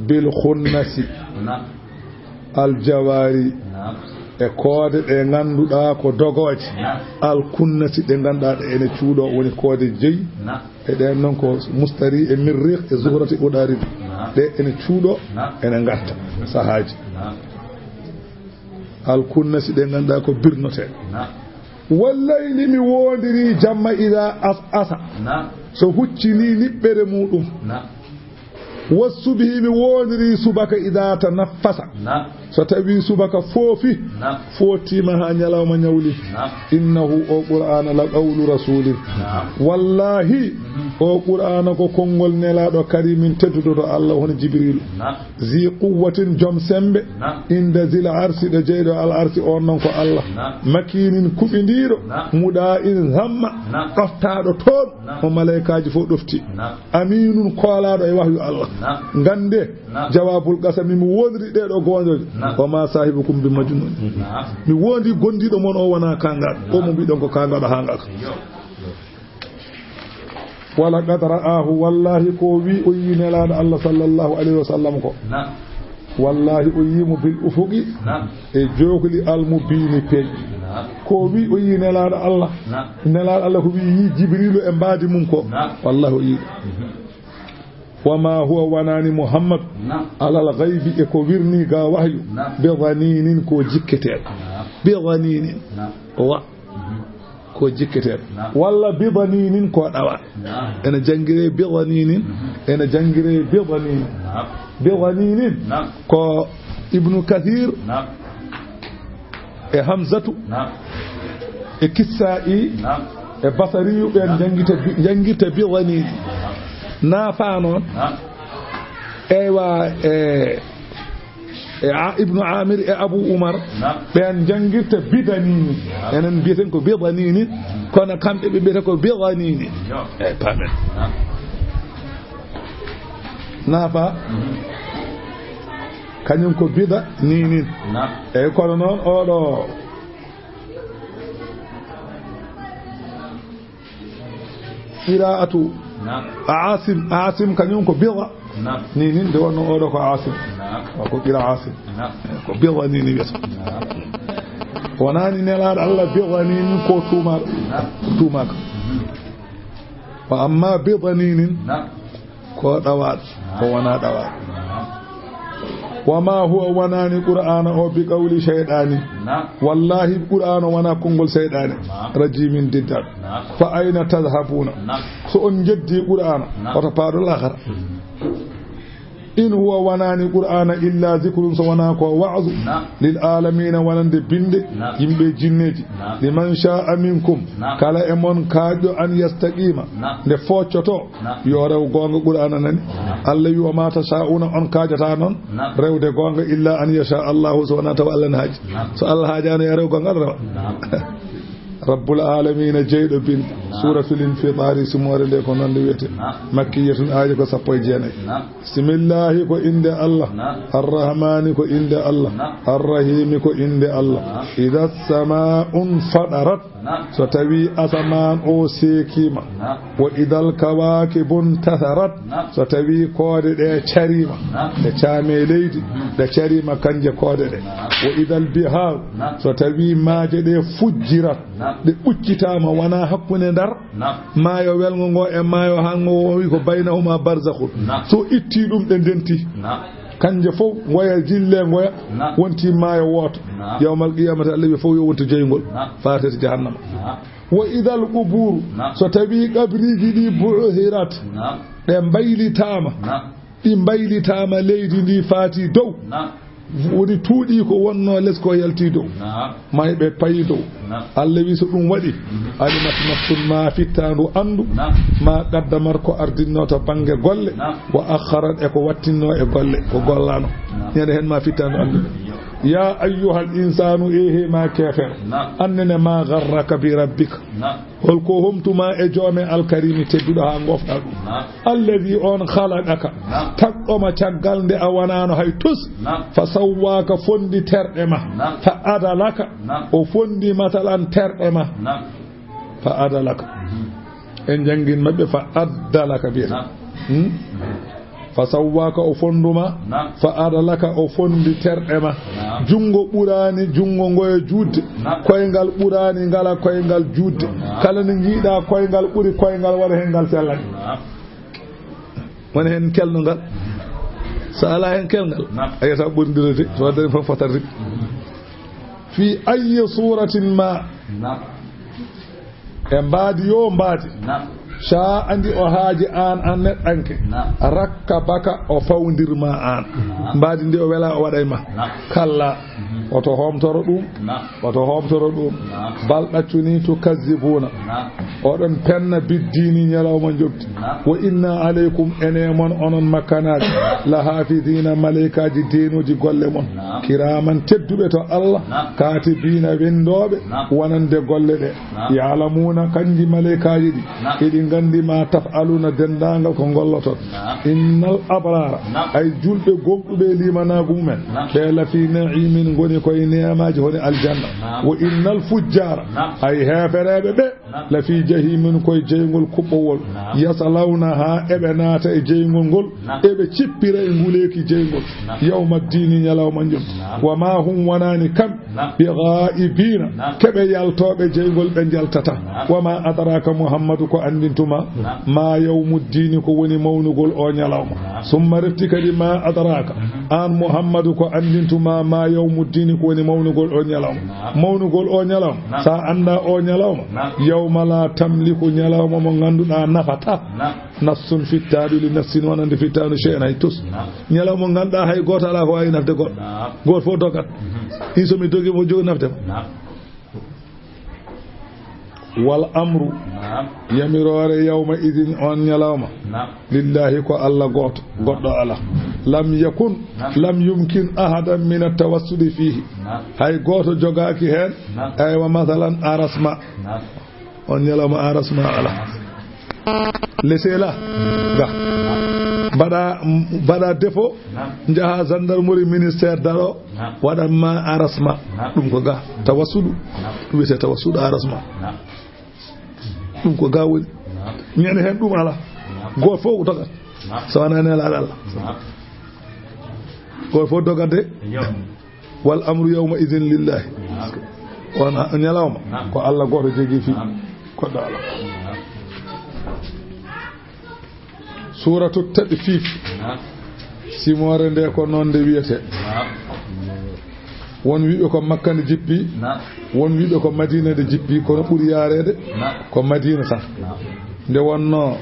bil khunnasi al jawari e koode ɗe ngannduɗaa ko dogoje alkunnati ɗe ngannduɗaa ɗe ene cuuɗo woni koode jeyi e ɗen noon ko mustari e mirriq e zuhrati ɓuɗaari ɗe ene cuuɗo ene ngatta sahaaji alkunnati ɗe ngannduɗaa ko birnoteɗe wallayli mi woondiri jamma ida asa so huccini niɓɓere muɗum wassubihi mi woondiri subaka ida tanaffasa so tawi subaka foofi footima ha ñalawma ñawli innahu o qur'ana la qawlu rasulin wallahi o qur'ana ko konngol nelaɗo karimin teddudoto Allah hono jibrilu zi quwwatin joom sembe inda zil arsi ɗo jeyɗo al arsi on noon ko Allah makinin kuɓidiɗo muɗa in hamma ɗoftaɗo toon o malaikaji fof ɗofti aminun koolaɗo e wahyu Allah gande jawabul qasami mi wondiri ɗeɗo gonjoje wama sahibukum bi majnun mi wondi gondiɗo mon o wona kangaɗo o mo mbiɗon ko kangaɗo ha ngaka wala qad ra'ahu wallahi ko wi o yi nelaɗo Allah sallallahu alayhi wa sallam ko wallahi o yimo bil ufuqi e jokli almubini peƴƴi ko wi o yi nelaɗo Allah ko wi yi jibrilu e mbadi mum ko wallahi o yi وما هو وناني محمد على الغيب إكو ورني غا وحي بظنين كو جكتين بظنين كو جكتين ولا بظنين كو دوا أنا جنجري بظنين أنا جنجري بظنين بظنين كو ابن كثير همزة كسائي بصري جنجت بظنين نافانون ايوا ابن عامر ابو عمر بان جنجت بدنين انن بيتن كو بيضانين كون كامبه بيتن كو بيضانين اي بامن نافا كانيم كو بيدا نينين اي كون نون اودو قراءة عاصم كانيم كو بيضا نينين دو نو اودو كو عاصم ko ila asim ko bewani ni wesa wonani nelaado Allah bewani ko tuma wa amma bewani ko dawaat ko wana dawaat wama huwa wanani qur'ana o bi qawli shaytani wallahi qur'ana wana kongol shaytani rajimin diddal fa ayna tadhhabuna so on jeddi qur'ana wata paado l'akhar إن هو وناني قرآن إلا ذكر سوناك ووعظ للعالمين ولند بند يمبي جنتي لمن شاء منكم كلا إمون كاجو أن يستقيم لفوتشتو يورو غونغ قرآن نني الله يوما تشاءون أن كاجتانون ريو دي غونغ إلا أن يشاء الله سبحانه وتعالى نهاج سؤال هاجان يرو غونغ رب العالمين جيد بن سورة الانفطار سمور لكم نندويت مكية آية كسبوي جاني بسم الله كو إند الله الرحمن كو إند الله الرحيم كو إند الله إذا السماء انفطرت ستوي أسمان أو سيكيما وإذا الكواكب انتثرت ستوي كود دي شريما دي شامي ليدي دي شريما كنجة كود دي وإذا البحار ستوي ماجد فجرت de uccitama wana hakkune dar maayo welgo ngo e maayo hango wi ko baynahuma barzakhun so itti dum de denti kanje fof waya jille ngoya wonti maayo woto yawmal qiyamati Allah wi fof yo wonto jeygol fatat jahannama wa idal qubur so tabi qabriji di buhirat de baylitama leydi ndi faati dow woni tuudi ko wonno les ko yalti dow maybe payi dow Allah wi so dum wadi alimat nafsun ma fitandu andu ma qaddamar ko ardinno to bange golle wa akharat e ko wattinno e golle ko gollano ñande hen ma fitandu andu ya ayyuhal insanu ehe ma kefer annene ma gharraka bi rabbika hol ko humtuma e jome alkarimi teddudo ha gofta dum alladhi on khalaqaka taqoma caggal nde a wanano hay tus fa sawwaka fondi terde ma fa adalaka o fondi matalan terde ma fa adalaka en jangin mabbe fa adalaka bi fasawwaka o fonduma fa adalaka o fondi terdema jungo burani jungo ngoye judde koyngal burani ngala koyngal judde kala ni ngida koyngal buri koyngal wara hengal sellani wona hen kelngal sala hen kelngal ayata bondirete so den fa fatarri fi ayyi suratin ma e mbaadi yo mbaadi sha andi o haaji an neddanke rakka baka o fawdirma an mbaadi ndi o wela o waday ma kalla oto homtoro dum bal daccuni to kazzibuna odon penna biddini nyalawma jobti wa inna alaykum enemon onon makkanaji la hafidina malaikaji deenoji golle mon kiraman teddube to Allah katibina wendobe wonande golle de ya'lamuna kanji malaikaji di gandi ma taf'aluna dendangal ko golloto innal abrara ay julbe gomdube limanagu men be la fi na'imin goni koy neemaji honi aljanna wa innal fujjara ay heferebe be la fi jahimin koy jeygol kubbowol yasalawnaha ebe naata e jeygol gol ebe cippira e nguleki jeygol yawma dini nyalawma njum wa ma hum wanani kam bi ghaibina kebe yaltobe jeygol be jaltata wa ma adraka muhammadu ko andin andintuma ma yawmuddin ko woni mawnugol o nyalawma summa reftika di ma adraka an muhammadu ko andintuma ma yawmuddin ko woni mawnugol o nyalawma mawnugol o nyalawma sa anda o nyalawma yawma la tamliku nyalawma mo ganduda nafata nafsun fittadu li nafsin wonande fittanu shay'an hay tus nyalawma ganda hay goto ala ko ay nafde god god fo dogat isomi dogi mo jogi nafde wal amru yamirore yawma idin on nyalawma lillahi ko alla goto goddo ala lam yakun lam yumkin ahadan min at-tawassud fihi hay goto jogaki hen ay wa mathalan arasma on nyalawma arasma ala lesela ga bada defo jaha gendarmerie ministère daro wadan ma arasma dum ko ga tawassudu dum wete tawassudu arasma dum ko gawol ñene hen dum ala go fo dogat sawana la Allah go fo dogade wal amru yawma idhin lillahi wana ñalawma ko Allah goto jegi fi ko do ala suratu tadfif simore nde ko non de wiyete won wiibe ko makka ne jippi won wiibe ko madina de jippi kono buri yarede ko madina tan nde wonno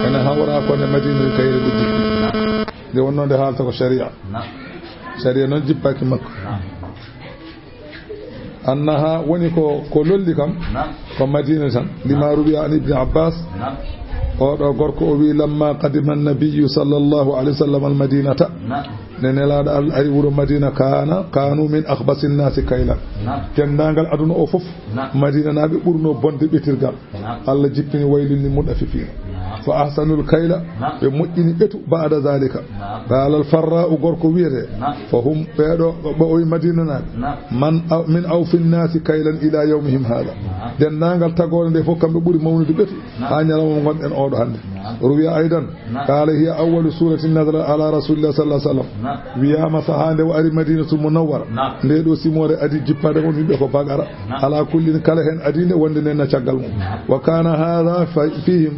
ene hawra ko ne madina kayre de jippi nde wonno de halta ko sharia non jippaki makka annaha woni ko lolli kam ko madina tan limaru bi an ibn abbas oɗo gorko o wi lamma qadima an-nabiy sallallahu alaihi wasallam al-madinata nenelaɗo Allah ari wuro madina kanu min akhbasi an-nasi kayla tendangal aduna o fof madina naɓe ɓurno bonde ɓetirgal Allah jippini waylini muɗafifina fa ahsanul kayla ɓe moƴƴini ɓetu ba'da zalika qala al-farra gorko wiyete fa hum ɓeɗo ɓe o madina naɓe man min awfi an-nasi kaylan ila yawmihim hada dendangal tagore nde fof kamɓe ɓuri mawnude ɓetu ha ñalawma gonɗen oɗo hande ruwiya aydan qala hiya awwalu surati nazala ala rasulillah sallallahu alaihi wasallam wiyama sahande o ari madinatul munawwara nde ɗo simore adi jippade on yimɓe ko bagara ala kullin kala hen adinde wonde nen na caggal mum wa kana hadha fihim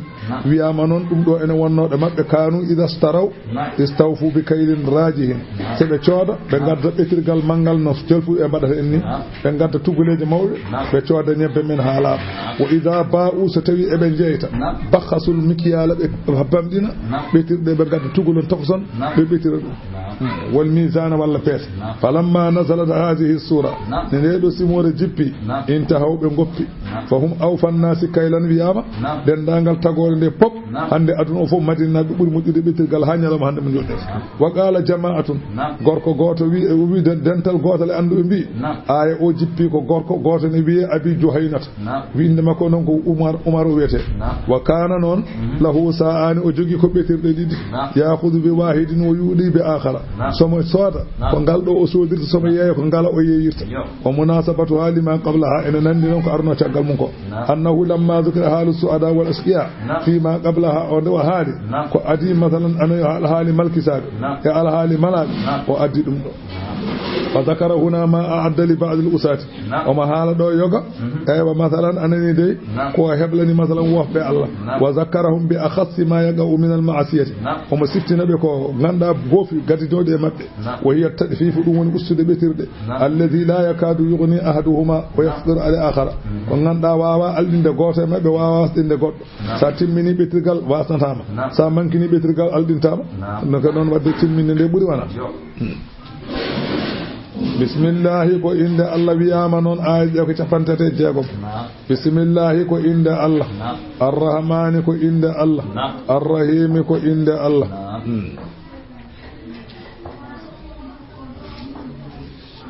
wiyama noon ɗum ɗo ene wonnoɗe mabɓe kanu ida staraw istawfu bi kaylin rajihin seɓe cooda ɓe gadda ɓetirgal manggal no jelfu e mbaɗata en ni ɓe gadda tuguleje mawɗe ɓe cooda ñebbe men haalaɓe wa ida ba'u so tawi eɓe jeyta bakhasul mikyala ɓe bamɗina ɓetirɗe ɓe gadda tugulon tokoson ɓe ɓetira ɗum wal mizana walla peese falamma nazalat hadhihi sura ne ndeɗo simore jippi intahaw ɓe goppi fa hum awfan nasi kaylan wiyama dendagal tagore nde pop hande aduna o fof madina ɓe ɓuri moƴƴude ɓetirgal ha ñalawma hande mo joɗɗen wa qala jama'atun gorko goto wi dental gotal e anduɓe mbi aya o jippi ko gorko goto ne wiye abi juhaynata winde makko noon ko umar o wiyete wa kana noon lahu sa'ani o jogi ko ɓetirɗe ɗiɗi yahudu bi wahidin o yuuɗi bi akhara somo sooda ko ngal ɗo o sodirta somo yeeya ko ngala o yeeyirta o munasabatu hali ma qablaha ene nandi noon ko arno caggal mum ko annahu lamma dhukira halu su'ada wal asqiya fi ma qablaha o ndewa haali ko adi masalan ana alhaali malkisaɓe e alhaali malaɓe o addi ɗum ɗo fa dhakara huna ma a'adda li ba'd al-usati oma haala ɗo yoga eywa masalan anani dey ko heblani masalan wofɓe Allah wa zakarahum bi akhassi ma yaqa'u min al-ma'siyati omo siftinaɓe ko ganda goofi gadidoɗe e maɓɓe wa hiya tadfifu ɗum woni ustude ɓetirɗe alladhi la yakadu yughni ahaduhuma wa yaqdiru ala akhara ko ganda wawa aldinde goto e maɓɓe wawa wasɗinde goɗɗo sa timmini ɓetirgal wasnatama sa mankini ɓetirgal aldintama no ko ɗon wadde timminde nde ɓuuri wana bismillahi ko inde Allah wiyama noon aya ko capantete jeegom bismillahi ko inde Allah arrahmani ko inde Allah arrahimi ko inde Allah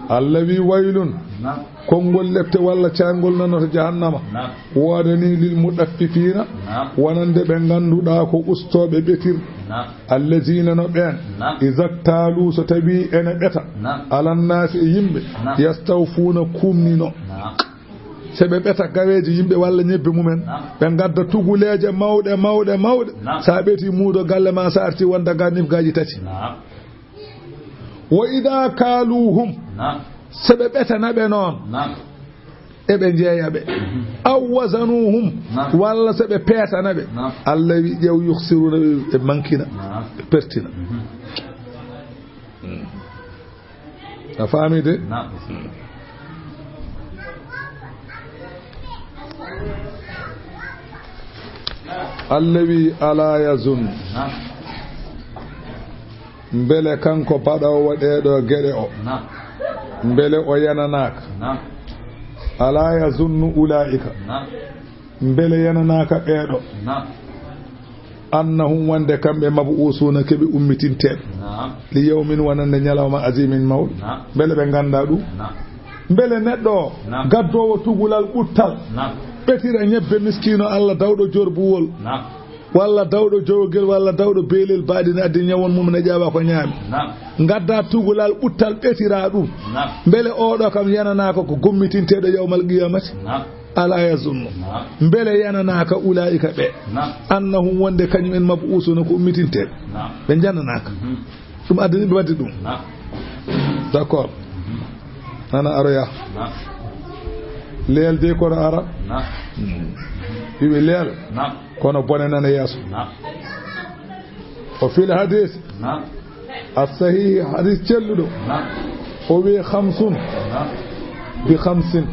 Allah wi waylun konngol lepte walla caangol nanoto jahannama woodani lil muɗaffifina wonande ɓe ngannduɗaa ko ustooɓe ɓetir allazina no ɓeen isactalu so tawi ene ɓeta alannaasi e yimɓe yastawfuuna kumnino so ɓe ɓeta gaweeji yimɓe walla ñebbe mumen ɓe ngadda tuguleeje mawɗe mawɗe mawɗe so a ɓetii muudo galle ma so artii wonda ga nifgaaji tati wa ida kaaluhum so ɓe ɓetana ɓe noon ebe jeeyabe aw wazanuhum walla se be petana be Allah wi jew yukhsiruna e mankina pertina a famide Allah wi ala yazun mbele kanko paɗowo ɗeɗo geɗe o mbele o yananaka ala yazunnu ulaika mbele yananaka ɓeɗo annahum wonde kamɓe mab'usuna keɓe ummitinteɓe li yawmin wonande ñalawma azimin mawɗo mbele ɓe ganda ɗum mbele neɗɗo o gaddowo tugulal ɓuttal ɓetira ñebbe miskino Allah dawɗo jorbuwol walla dawɗo jowgel walla dawɗo beelel baɗine addi ñawon mum ne ƴawa ko ñaami gadda tugulal ɓuttal ɓetira ɗum mbele oɗo kam yananaka ko gommitinteɗo yawmal qiyamati ala yazunnu mbele yananaka ulaika ɓe annahum wonde kañum en mab'usuna ko ummitinteɓe ɓe jananaka ɗum addani ɓe wadde ɗum d' accord nana aroya leel de kono ara wiɓe leel kono bone nana yeeso o fil hadis as-sahih hadis celluɗo o wi 50 bi 50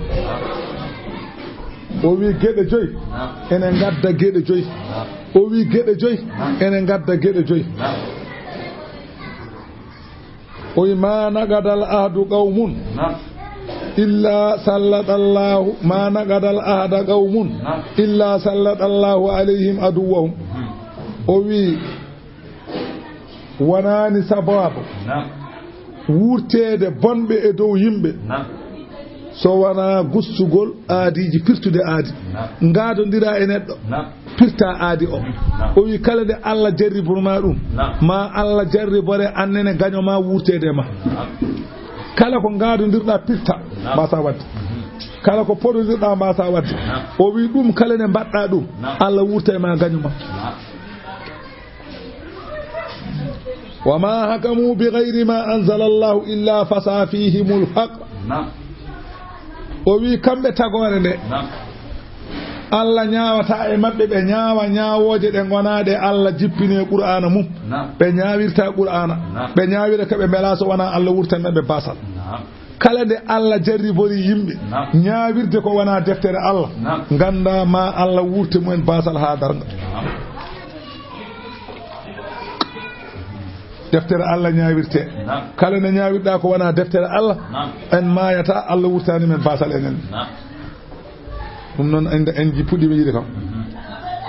o wi geɗe joyi ene gadda geɗe joyi o wi geɗe joyi ene gadda geɗe joyi o wi ma nagadal ahdu qawmun illa sallallahu ma nagadal ahda qawmun illa sallallahu alayhim aduwahum o wi wonani sababu wurtede bonɓe e dow yimɓe so wona gustugol aadiji pirtude aadi ngaadodira e neɗɗo pirta aadi o wi kala nde Allah jarribuma ɗum ma Allah jarribore annene gañoma wurtede ma kala ko ngaadodirɗa pirta mbasa wadde kala ko poɗodirɗa mbasa wadde o wi ɗum kala nde mbaɗɗa ɗum Allah wurta e ma gañuma wa ma hakamu bi gayri ma anzala Allahu illa fasa fihimul haq o wi kamɓe tagore nde Allah ñaawata e maɓɓe ɓe ñaawa ñaawoje ɗe gonaɗe Allah jippini qur'ana mum ɓe ñaawirta qur'ana ɓe ñaawira keɓe mbela so wona Allah wurtan ɓe basal kala nde Allah jarribori yimɓe ñaawirde ko wona deftere Allah ganda ma Allah wurte mumen basal ha darga deftere Allah ñaawirte kala nde ñaawirɗa ko wona deftere Allah en mayata Allah wurtani men basal enen ɗum noon en puɗɗiɓe yiɗi kam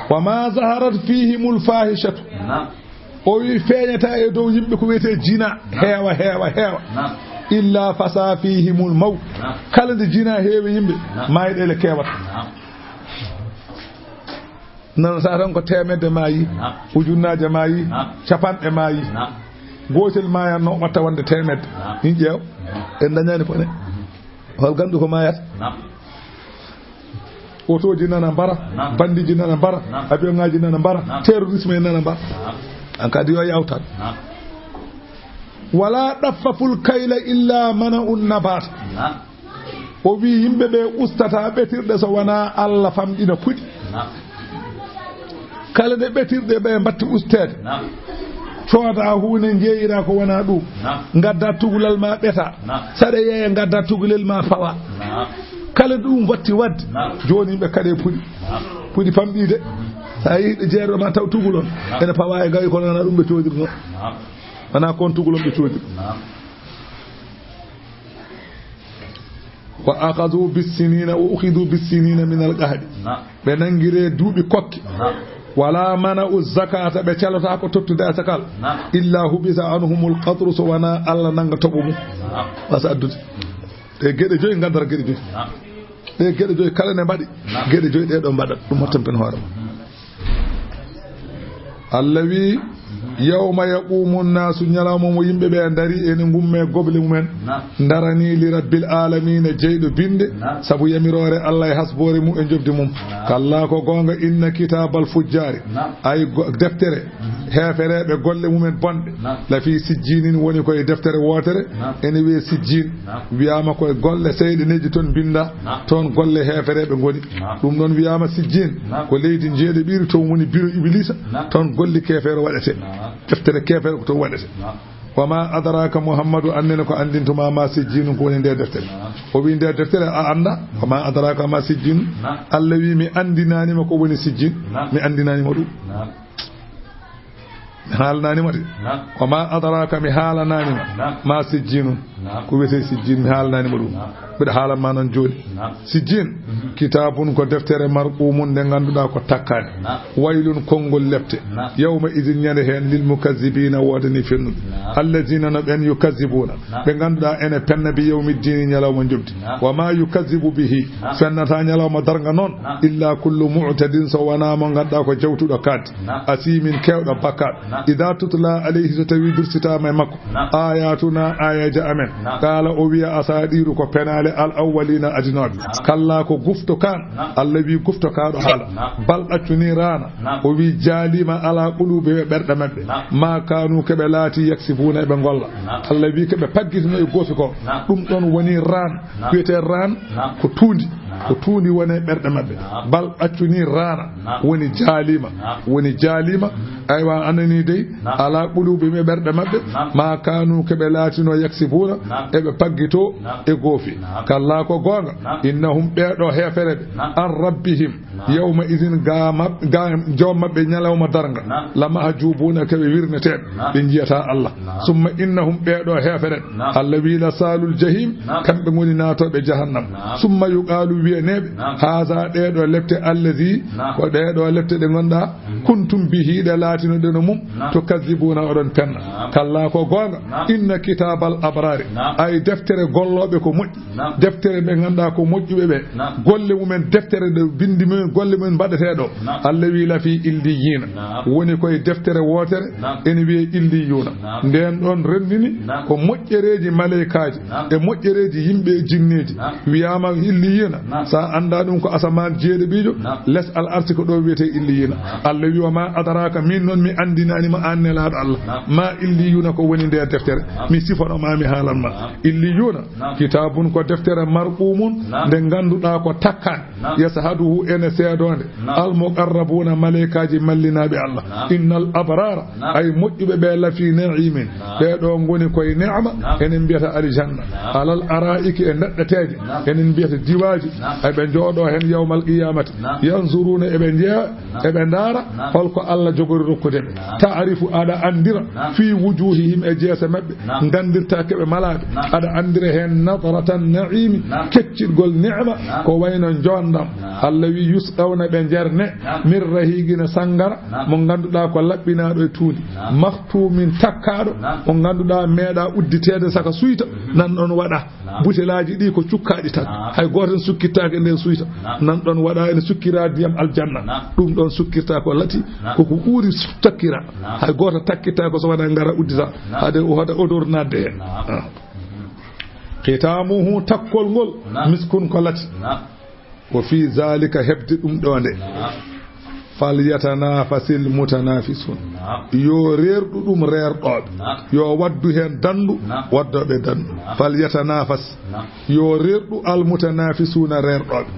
wa ma zaharat fihimul fahishatu o wi feeñata e dow yimɓe ko wiyete jina heewa illa fasa fihimul maw kala nde jina heewi yimɓe mayɗele kewata nan sa tan ko temedde mayi ujunnaje mayi capanɗe mayi gotel mayanno watta wonde temedde min ƴeew en dañani ko ne hol gandu ko mayata otoji nana mbara bandiji nana mbara avion ngaji nana mbara terrorisme nana mbara an kadi yo yawtan wala daffaful kayla illa mana'un nabat o wi yimɓe ɓe ustata ɓetirɗe so wona Allah famɗina puɗi kala nde ɓetirɗe ɓe mbatti ustede cooda hunde jeeyira ko wona ɗum gadda tugulal ma ɓeta saɗa yeeya gadda tugulel ma fawa kala ɗum watti wadde joni yimɓe kaɗe puɗi famɗide sa yiiɗe jeeɗo ma taw tugulon ene pawa e gawi ko nana ɗum ɓe codir noon wona kon tugulon ɓe codir wa akhadhu bis-sinina wa ukhidhu bis-sinina min al-qahdi ɓe nangire duuɓi kokki wala mana'u zakata ɓe calata ko tottude asakal illa hubisa anhumul qatru so wona Allah nanga toɓo mum wasa addude ɗe geɗe joyi gandara geɗe joyi ɗe geɗe joyi kala ne mbaɗi geɗe joyi ɗe ɗo mbaɗat ɗum mottanpen hoore ma allawi yawma yaqumu nnasu ñalawma mo yimɓe ɓe dari ene gumme goble mumen darani li rabbil alamin jeyɗo binde sabu yamirore Allah e hasbore mum e jobdi mum kalla ko gonga inna kitabal fujjari ay deftere hefereɓe golle mumen bonɗe lafi sijjinin woni koye deftere wotere ene wiye sijjin wiyama koye golle seyɗeneji toon binda toon golle hefereɓe goni ɗum noon wiyama sijjin ko leydi jeeɗe ɓiri toon woni biro iblisa toon golli kefere waɗete deftere kefere ko toon waɗete wama adraka muhammadu annene ko andintuma ma sijjinu ko woni nde deftere o wi nde deftere a anda wama adraka ma sijjinu Allah wi mi andinanima ko woni sijjin mi andinanima ɗum mi haalananima de wama adraka mi haalananima ma sijjinu ko wiyete sijjin mi haalananima ɗum mbiɗa haalanma noon joni sijjin kitabun ko deftere marqumun nde ganduɗa ko takkade waylun konngol lepte yawma idin ñande hen lil mukazzibina wodani fennude alladina no ɓen yukazzibuna ɓe ganduɗa ene penna bi yawmiddini ñalawma jobdi wama yukazzibu bihi fennata ñalawma darga noon illa kullu mu'tadin so wona mo ganduɗa ko jawtuɗo kadde asimin kewɗo bakkat ida tutla alayhi so tawi dursitama e makko ayatuna ayaji amen qala o wiya asadiru ko penale al awwalina adinoɓe kalla ko gufto kan Allah wi gufto kaɗo haala bal ɗaccuni rana o wi jaalima ala quluɓe ɓe ɓerɗe mabɓe ma kanu keɓe laati yaksibuna eɓe golla Allah wi keɓe paggitino e goofi ko ɗum ɗon woni ran wiyete ran ko tuundi woni ɓerɗe mabɓe bal ɗaccuni rana woni jaalima aywa anani dey ala quluɓe ɓe ɓerɗe mabɓe ma kanu keɓe laatino yaksibuna eɓe paggito e goofi kalla ko gonga innahum ɓeɗo hefereɓe an rabbihim yawma idin ga joom mabɓe ñalawma darga la mahjubuna keɓe wirneteɓe ɓe jiyata Allah summa innahum ɓeɗo hefereɓe Allah wi la salul jahim kamɓe goni natoɓe jahannam summa yuqalu wiyaneɓe haza ɗeɗo lepte allazi ko ɗeɗo lepte ɗe gonɗa kuntum bihi ɗe laatinoɗe no mum to kazzibuna oɗon penna kalla ko gonga inna kitabal abrari ay deftere golloɓe ko moƴƴi deftere ɓe ganduɗa ko moƴƴuɓe ɓe golle mumen deftere ɗe bindi mumen golle mumen mbaɗeteɗo Allah wi la fi illiyina woni koye deftere wotere ene wiye illiyuna nden ɗon rendini ko moƴƴereji maleykaji e moƴƴereji yimɓe e jinneji wiyama illiyina sa anda ɗum ko asaman jeeɗiɓijo less al arsi ko ɗo wiyete illiyina Allah wi wa ma adaraka min noon mi andinanima an nelaɗo Allah ma illiyuna ko woni nder deftere mi sifanoma mi haalanma illiyuna kitabun ko deftere marqumun nde ganduɗa ko takkani yasahaduhu ene seedonde al muqarrabuna maleykaji mallinaɓe Allah innal abrara ay moƴƴuɓe ɓe lafi na'imin ɓeɗo goni koye ne'ama enen mbiyata aljanna alal araiki e neɗɗeteje enen mbiyata diwaji eɓe jooɗo hen yawmal qiyamati yanzuruna eɓe jeeya eɓe ndaara holko Allah jogori rokkudeɓe ta'rifu aɗa andira fi wujuhihim e jeese mabɓe gandirta keɓe malaɓe aɗa andira hen nadratan na'imi keccitgol ne'ma ko wayno jondam Allah wi yusqawna ɓe jerne min rahigina sangara mo ganduɗa ko laɓɓinaɗo e tuundi mahtumin takkaɗo mo ganduɗa meeɗa udditede saka suyta nan ɗon waɗa butelaji ɗi ko cukkaɗi tan hay goto en sukkittake nden suyta nan ɗon waɗa ene sukkira ndiyam aljanna ɗum ɗon sukkirta ko lati koko ɓuuri takkira hay goto takkitta ko so waɗa gara uddita hade hoda odor nadde hen khitamuhu takkol ngol miskun ko lati wa fi zalika hebde ɗum ɗo nde falyatanafasil mutanafisun yo reerɗu ɗum reerɗoɓe yo waddu hen dandu waddoɓe dandu falyatanafas yo reerɗu almutanafisuna reerɗoɓe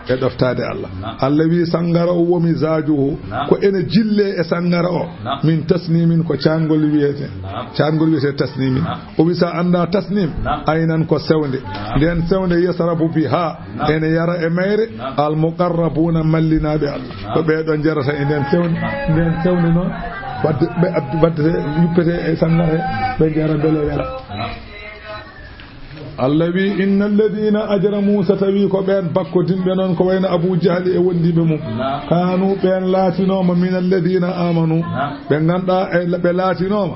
e ɗoftade Allah Allah wi sangara o womi zajuhu ko ene jille e sangara o min tasnimin ko cangol wiyete tasnimin o wi sa anda tasnim aynan ko sewnde nden sewnde yasrabu biha ene yara e mayre al muqarrabuna mallinaɓe Allah ko ɓeɗo jarata e nden sewnde noon wadde yuppete e sangara ɓe jara bele wela Allah wi innal ladina ajramu satawi ko ɓen bakkodinɓe noon ko wayno Abu Jahli e wondiɓe mum kanu ɓen laatinoma min alladina amanu ɓe ganduɗa ɓe laatinoma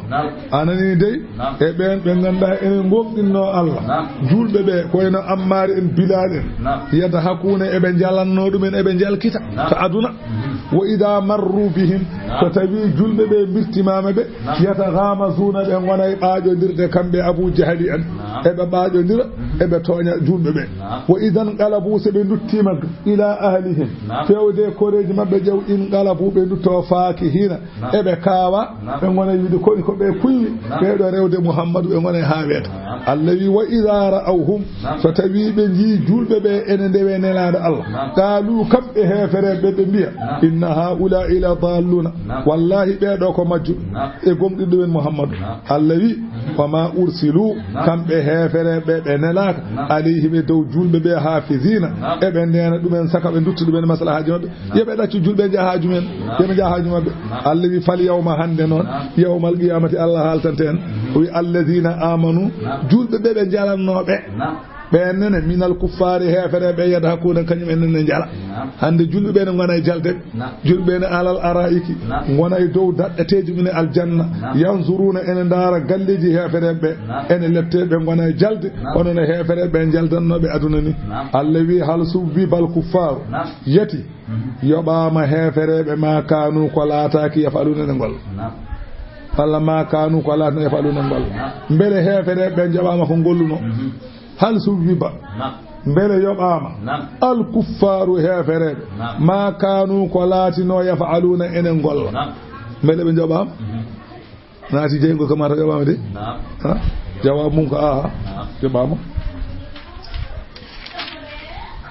anani dey e ɓen ɓe ganduɗa ene gonɗinno Allah julɓe ɓe ko wayno Ammar en Bilal en yadda hakkude eɓe jalanno ɗumen eɓe jalkita to aduna وإذا مروا بهم فتبي جلب بارتمام به يتغامزون بأنوانا باجو درد كم بأبو جهل أن إبا باجو درد إبا تونيا جلب به وإذا انقلبوا سبندتهم إلى أهلهم فيودي كوريج مبجو انقلبوا بندتوا فاكهين إبا كاوا بأنوانا يدكوني كبه كل بيدو ريود محمد بأنوانا هاويت الذي وإذا رأوهم فتبي بنجي جلب به إن دي نلاد الله قالوا كم إهفر ببنبيا إن هؤلاء إلى ضالون والله بيدوكم مجو إقوم إدوين محمد الذي وما أرسلوا كم إهفر ببنلاك عليه بدو جلب به حافظين إبن ديانا دومين سكا بن دوت دومين مسألة حاجمات يبدا جلب به حاجمين يبدا حاجمات الذي فاليوم هندنون يوم القيامة الله هالتنتين والذين آمنوا جلب به جالنا به بيننا من الكفار هفر بيد هكونا كنيم انن نجالا هاند جولبه بين غنا جالده جولبه على الارائك غنا دو داتteji من الجنه ينظرون ان دار غالجي هفر به ان لتebe غنا جالده onon هفر به جالdannobe aduna ni allawi halsu bi bal kuffar yati yoba ma hafere be ma kanu ko laataaki yafaluna ngol falla ma kanu ko laatna yafaluna ngol mbele hafere be jabama ko golluno hal subiba mbele yobama al kuffaru heferebe ma kanu ko latino yafaluna enen golla mbele be jobama naati jeygo kamata jobama de jawab mun ko jobama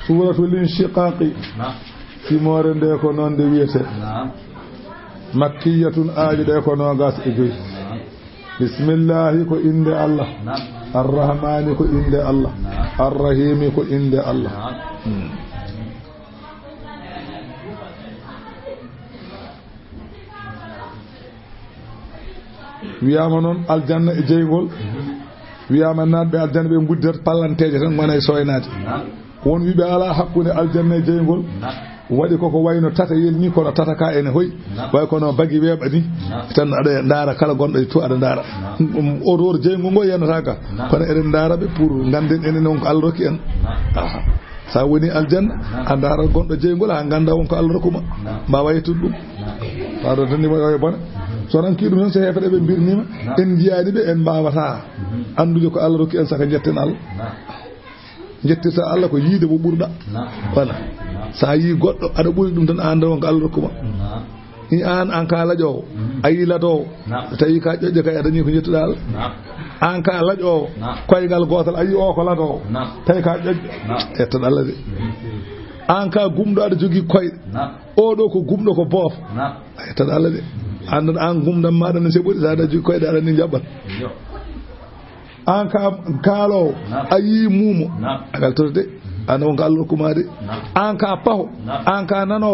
suratul inshiqaqi fi morende ko non de wiete makkiyatun ajide ko no gas e joy bismillah ko inde allah الرحمن كو إند الله الرحيم كو إند الله وياما نون الجنة جيغول وياما نات بي الجنة بي مبودر بالانتيجي tan ngona soynati won wi be ala hakkunde aljanna jeygol wadi koko wayno tata yelni kono tata ka ene hoy way kono bagi weba ni tan ada ndara kala gondo to ada ndara odor jeygo ngo yenata ka kono eden ndara be pour nganden enen on ko Allah rokki en sa woni aljanna andara gondo jeygol ha ganda won ko Allah rokkuma ba waytu dum pado tan ni way bona so ranki dum so hefede be birnima en jiyaadi be en bawata andude ko Allah rokki en saka jetten Allah jettita Allah ko yiide bo burda wala sa yi goddo ada buri dum tan anda won ko Allah rokkuma ni an ka lajo ayi lato tayi ka jojje kay adani ko jettuda Allah an ka lajo koygal gotal ayi o ko lato tayi ka jojje etta Allah de an ka gumdo ada jogi koy o do ko gumdo ko bof etta Allah de an gumdam ma dan se buri sa da jogi koy da ni jabbat an ka kalo ayi mumu agal torde ana wonga Allah kuma de an ka paho an ka nano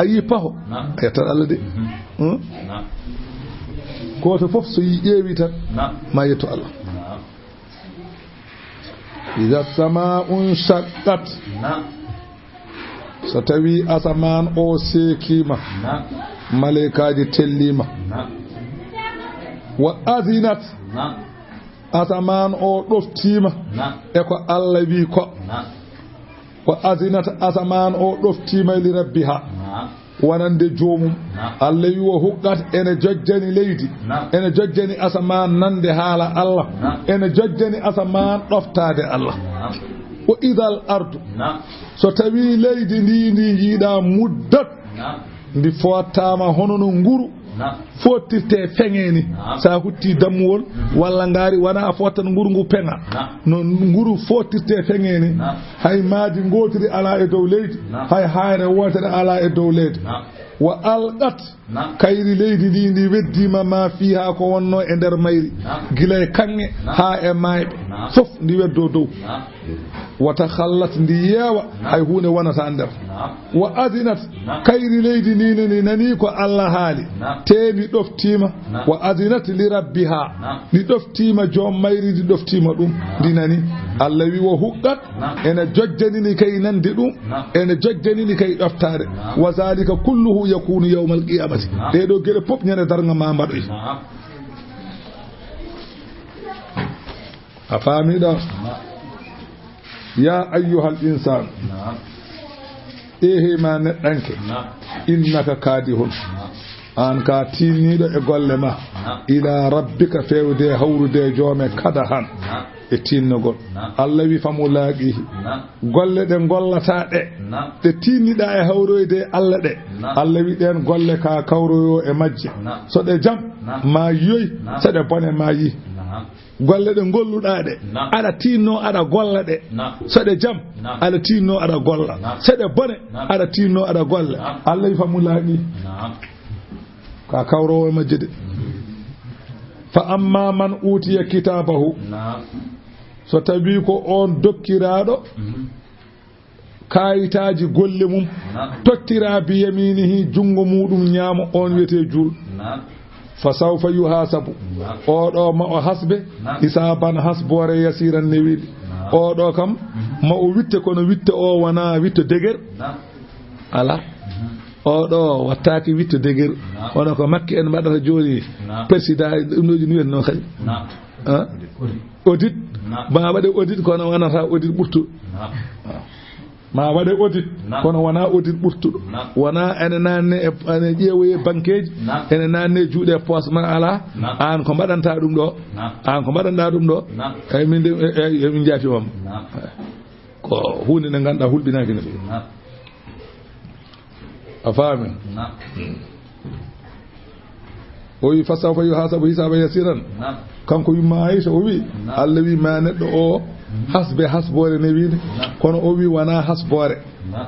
ayi paho ayata Allah de ko to fof so yi ewi tan ma yeto Allah idha samaa'un shaqqat satawi asaman o sekima malaikaji tellima wa azinat asaman o doftima e ko Allah wi ko wa azinat asaman o doftima li rabbiha wanande joomum Allah wi wo huggat ene jojjani leydi ene jojjani asaman nande haala Allah ene jojjani asaman doftade Allah wa idal ardu so tawi leydi ndi jiida muddat ndi fottama hono no nguru fottirte fengeni sa hutti dammuwol walla ngari wana fotan nguru ngu penga no nguru fottirte fengeni hay maadi ngotiri ala e dow leydi hay hayre wotere ala e dow leydi wa alqat kayri leydi ndi weddima ma fiha ko wonno e der mayri gila e kange ha e maybe fof ndi weddo dow wata khallat ndi yewa hay hunde wonata nder wa adinat kayri leydi ni nani ko Allah haali teeni doftima wa adinat li rabbiha ni doftima jom mayri di doftima dum dinani Allah wi wo huggat ene jojjani ni kay nande dum ene jojjani ni kay doftare wa zalika kulluhu yakunu yawm al-qiyamati de do gele pop nyane darga ma mbadoy afamida يا أيها الإنسان ehe ma neɗɗanke innaka kadihun an ka tinniɗo e golle ma ila rabbika fewde hawrude joome kada han e tinnogol Allah wi famu laaqihi golle ɗe gollata ɗe tinniɗa e hawroyde Allah ɗe Allah wi ɗen golle ka kawroyo e majje so ɗe jam ma yoyi so ɗe bone ma yi golle ɗe golluɗa ɗe aɗa tinno aɗa golla ɗe so ɗe jam aɗa tinno aɗa golla so ɗe bone aɗa tinno aɗa golla Allah wi famu laaqihi ka kawrowo e majje de fa amma man utiya kitabahu so tawi ko on dokkiraɗo kayitaji golle mum tottira bi yaminihi jungo muɗum ñaamo on wiyete juul fa sawfa yuhasabu oɗo ma o hasbe hisaban hasbore yasiran ne wiɗi oɗo kam ma o witte kono witte o wona witto deguer ala oɗo wattaki witto deguer wono ko makki en mbaɗata joni président ɗumɗoji ni wenno kadi audit ma waɗe audit kono wonata audit ɓurtuɗo ma waɗe audit kono wona audit ɓurtuɗo wona ene nanne ene ƴeewoye banqueji ene nanne juuɗe poste ma ala an ko mbaɗanta ɗum ɗo an ko mbaɗanɗa ɗum ɗo eyyi min de min jaafimama ko hunde nde ganduɗa hulɓinaki no fewi a faami o wi fa sawfa yuhasabu hisaba yasiran kanko yumma Aisha o wi Allah wi ma neɗɗo o hasbe hasbore ne wiide kono o wi wona hasbore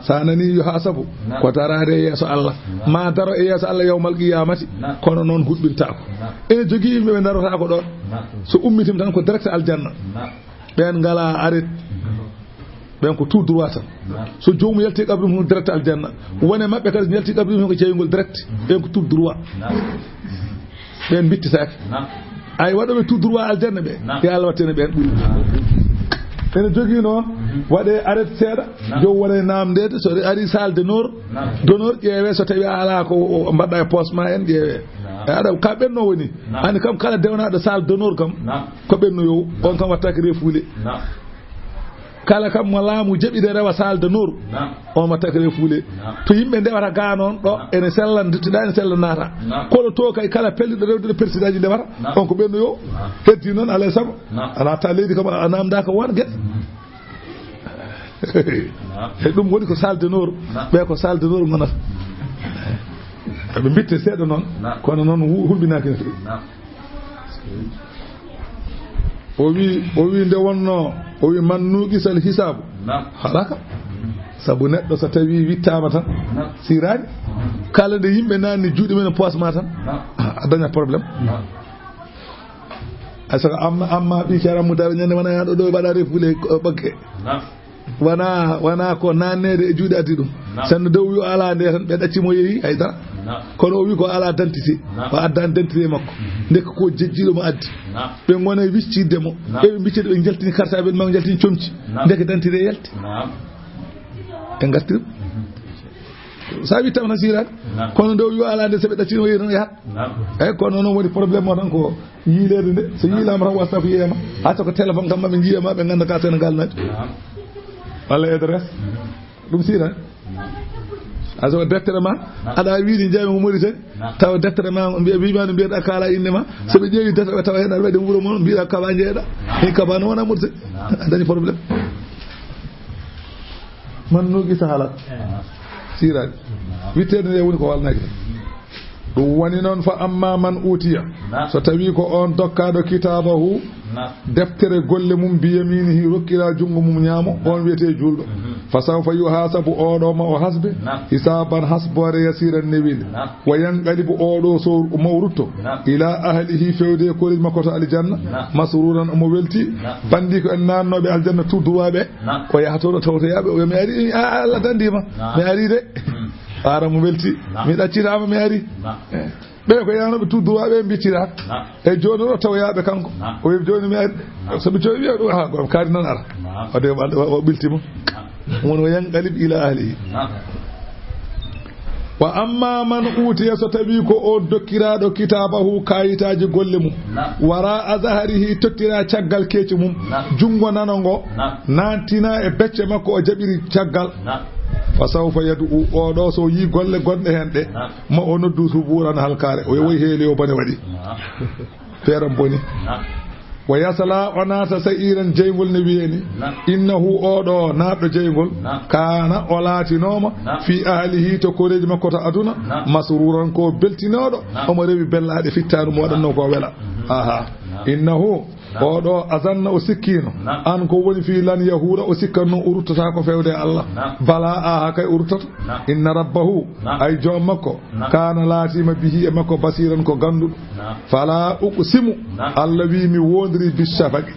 sa nani yuhasabu ko darade yeeso Allah ma daro e yeeso Allah yawmal qiyamati kono noon huɓɓintako ene jogui yimɓe ɓe darota ko ɗon so ummitima tan ko direct aljanna ɓen ngala arrêt ɓen ko tout droit tan so jomum yalti kabri mum direct aljanna wone mabɓe kadi yalti kabri mum ko ceygol direct ɓen ko tout droit ɓen bittitake ay waɗoɓe tout droit aljanna ɓe yo Allah wattene ɓen ɓuuri ene jogui noon waɗe arrêté seeɗa jom waɗe namdede so ari salle d'honneur ƴeewe so tawi ala ko mbaɗɗa e poste ma en ƴeewe aɗa ka ɓenno woni ani kam kala dewnaɗo salle d'honneur kam ko ɓennoyowo on kam wattake refuule kala kam mo laamu jaɓide rewa salle d'honneur on wattake refuule to yimɓe ndewata ga noon ɗo ene sellan dittuɗa ene sella naata kono to kay kala pelliɗo rewde président ji ndewata on ko ɓennoyowo heddi noon alay saago a natta leydi kam a namdaka won gueɗe e ɗum woni ko salle d'honneur ɓe ko salle d'honneur gonata eɓe bitte seeɗa noon kono noon hulɓinaki no fewi o wi nde wonno o wi man nuqisal hisabu halaka sabu neɗɗo so tawi wittama tan sirani kala nde yimɓe nanni juuɗe men poche ma tan a dañat probléme ay saka amma ɓi ceerammu dara ñande wona yaɗo ɗo waɗa refuule ɓagge wona ko nannede e juuɗe addi ɗum sanno dow wi o ala nde tan ɓe ɗaccimo yeehi haydara kono o wi ko ala dentité o addani dentité makko ndekka ko jejjiɗo mo addi ɓe gona wiccidde mo ɓeɓe biccide ɓe jaltini cartable ma jaltini comci ndeke dentité yalti ɓe gartiri sa wittama tan sirani kono dow wi ala nde soɓe ɗaccini o yeehi tan yahat eyyi kono noon woni probléme o tan ko yiilede nde so yiilama tan wasta ko yiyama hatta ko téléphone kam maɓe jiyama ɓe ganda ka Sénégal naɗi walla adresse ɗum sirani aso deftere ma aɗa wiide jami ko Mauritanie tawa deftere ma wimano mbiyeɗa kala inde ma soɓe ƴeewi deftere ɓe tawa hen aɗa waɗi wuuro moon mbiɗa kaba jeeɗa hin kaba no wona Mauritanie a dañi probléme man nuqisa halat sirani wittede nde woni ko walnaki ɗum woni noon fa amma man utiya so tawi ko on dokkaɗo kitabahu deftere golle mum biyaminihi rokkira jungo mum ñaamo on wiyete julɗo fa sawfa yuhasabu oɗo ma o hasbe hisaban hasbore yasiran newinde wa yanqalibu oɗo so mawrutto ila ahlihi fewde kolel makko to aljanna masruran omo welti bandi ko en nannoɓe aljanna tudduwaɓe o yahatoɗo tawtoyaɓe o mi ari Allah dandima mi ari de ara mo welti mi ɗaccitama mi ari ɓe ko yanoɓe tudduwaɓe biccira e joni ɗo tawoyaɓe kanko o wi joni mi ari soɓe joni wiya ɗum ha ko kaari noon ara ode o ɓiltima won o yanqalib ila ahlihi wa amma man utiya so tawi ko o dokkiraɗo kitabahu kayitaji golle mum wara azaharihi tottira caggal keeci mum jungo nano ngo nantina e becce makko o jaɓiri caggal fa sawfa yad'u o do so yi golle godde hen de ma o noddu suburan halkare o yoy heeli o bane wadi feram boni wa yasala onata sa'iran jeygol ne wiyeni innahu odo naado jeygol kana olatinoma fi ahlihi to koreji makko to aduna masruran ko beltinodo omo rewi bellaade fittanu modanno ko wela aha innahu odo azanna o sikkino an ko woni fi lan yahuda o sikkanno urtata ko fewde Allah bala aha kay urtata inna rabbahu ay jom makko kana latima bihi e makko basiran ko gandudo fala uqsimu Allah wi mi wondiri bisafaqi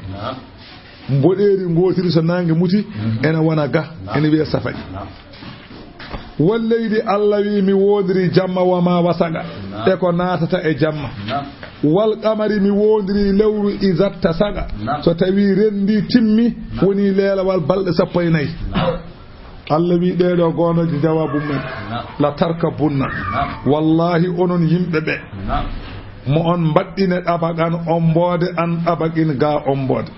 mboderi ngotiri so nange muti ena wana ga ene wiya safaqi wallaydi Allah wi mi wondiri jamma wa ma wasaga e ko natata e jamma wal qamari mi wondiri lewru izatta saga so tawi rendi timmi woni leelawal balde 14 Allah wi deedo gonoji jawabu men la tarkabunna wallahi onon yimbe be mo on baddine dabagan ombode an dabagin ga ombode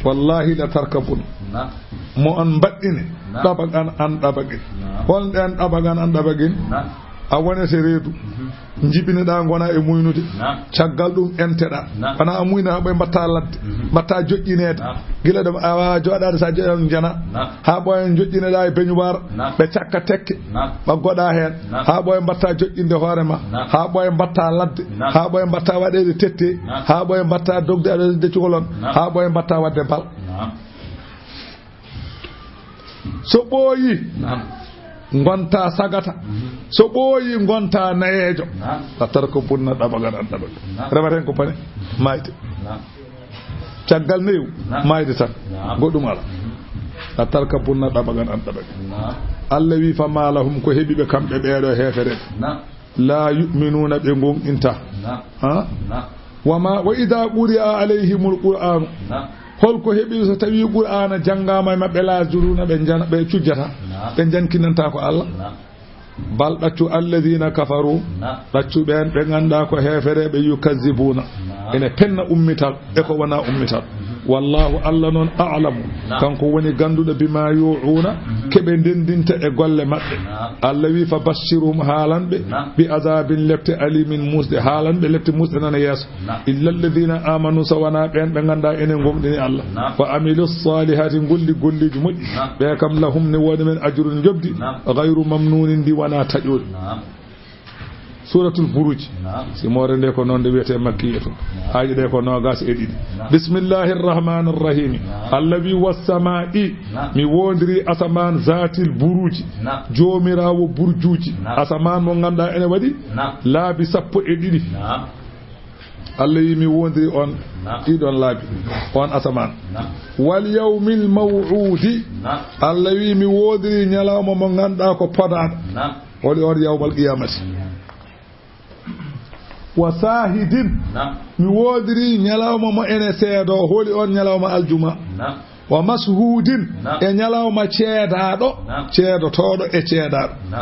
wallahi la tarkabun mo on baddine dabagan an dabagin hol den dabagan an dabagin a wonete reedu jibine da gona e muynude caggal dum enteda bana muyna boy batta ladde batta jojjinede gila dum awa jodade sa jodam jana ha boy jojjineda e beñuwar be cakka tekke ba goda hen ha boy batta jojjinde hoorema ha boy batta ladde ha boy batta wadede tette ha boy batta dogde de cukolon ha boy batta wadde bal so boyi gonta sagata so boyi gonta nayejo la tarko punna dabagan dabaga rebaten ko pane mayte caggal neew mayde tan godum ala la tarka punna dabagan dabaga Allah wi fa malahum ko hebibe kambe beedo hefere la yu'minuna be gon inta ha wama wa idha quri'a alayhimul qur'an holko hebi so tawi qur'ana jangama mabbe la juruna be jana be cujjata be jankinanta ko Allah bal daccu alladhina kafaru daccu ben be ganda ko hefere be yukazzibuna ene penna ummital e ko wana ummital wallahu Allah non a'lamu kanko woni gandudo bima yu'una kebe dendinta e golle mabbe Allah wi fa bashirum halanbe bi azabin lepte alimin musde halanbe lepte musde nana yeso illa alladhina amanu sawana ben be ganda ene gomdini Allah wa amilus salihati golli golliji muddi be kam lahum ni woni men ajrun jobdi ghayru mamnunin di wana tajul suratul buruj si morende ko non de wiete makkiyatu haaji de ko no gas edidi bismillahir rahmanir rahim allazi was samai mi wondiri asaman zatil buruj jomirawo burjuji asaman mo ganda ene wadi laabi sappo e didi Allah mi wondiri on idon laabi on asaman wal yawmil maw'udi Allah mi wondiri nyalawma mo ganda ko podada wali on yawmal qiyamati wa sahidin mi wodiri nyalawma mo ene seedo holi on nyalawma aljuma wa mashhudin e nyalawma ceedado ceedotodo e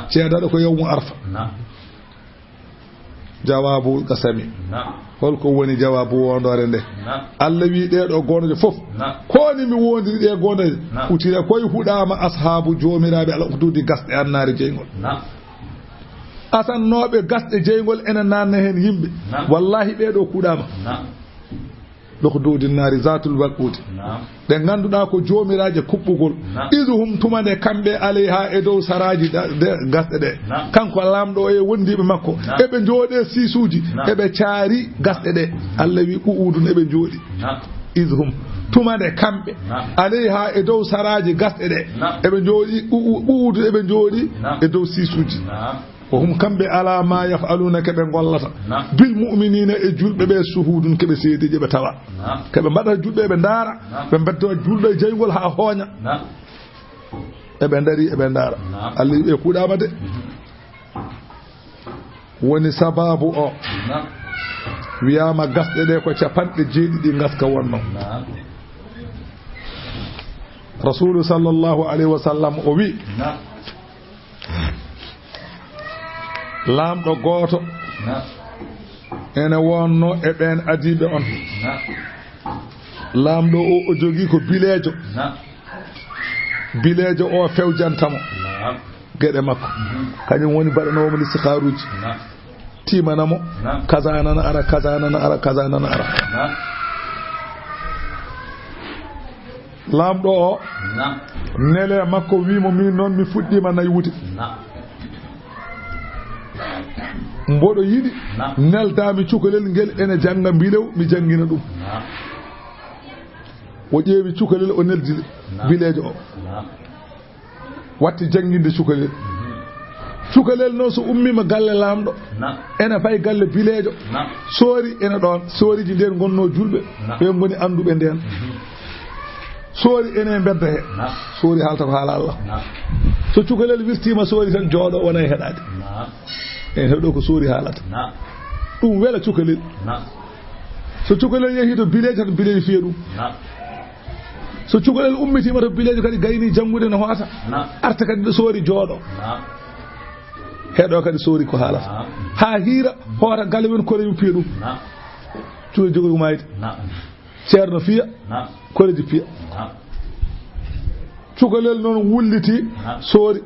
ceedado ko yawmu arfa jawabu qasami holko woni jawabu wondore nde Allah wi deedo gonoje fof koni mi wondiri de gonoje utira koy hudama ashabu jomirabe ala hududi gasde annare jeygol asannobe gasde jeygol ena nanna hen yimbe wallahi beedo kudama dokdudi nari zatul waqut de ganduda ko joomiraaje kubbugol izuhum tumane kambe alayha e dow saraji gasde de kanko lamdo e wondibe makko ebe jode sisuji ebe caari gasde de Allah wi uudun ebe jodi izuhum tumane kambe alayha e dow saraji gasde de ebe jodi uudu ebe jodi e dow sisuji وهم كم على ما يفعلون كبن غلطا بالمؤمنين اجول بي شهود كبي سيدي جبه توا كبه مدا جول بي ndara be betto julde jeygol ha honya ebe ndari ebe ndara alli e kudama de woni sababu o wiyama gasde de ko capande jeedidi ngaska wonno rasul sallallahu alaihi wasallam o wi lamdo goto ene wonno e ben adibe on lamdo o jogi ko bilejo bilejo o fewjantamo gede makko kanyum woni badano mo listikharuji timanamo kaza nana ara kaza nana ara kaza nana ara lamdo o nele makko wimo min non mi fuddima nay wuti mbodo yidi neldami cukalel ngel ene janga bilew mi jangina dum o ƴeewi cukalel o neldi bilejo o watti janginde cukalel cukalel noon so ummima galle lamɗo ene fay galle bilejo soori ene ɗon sooriji nden gonno julɓe ɓe goni anduɓe nden soori ene bedda he soori haalta ko haala Allah so cukalel wirtima soori tan jooɗo wona e heɗade en heɗo ko soori haalata ɗum wela cukalel so cukalel yehi to bilejo tan bilejo fiya ɗum so cukalel ummitima to bilejo kadi gayni jangude no hoata arta kadi ɗo soori jooɗo heɗo kadi soori ko haalata ha hiira hoota galle men koreji piya ɗum cukalel jogoy mayde ceerno fiya koreji piya cukalel noon wulliti soori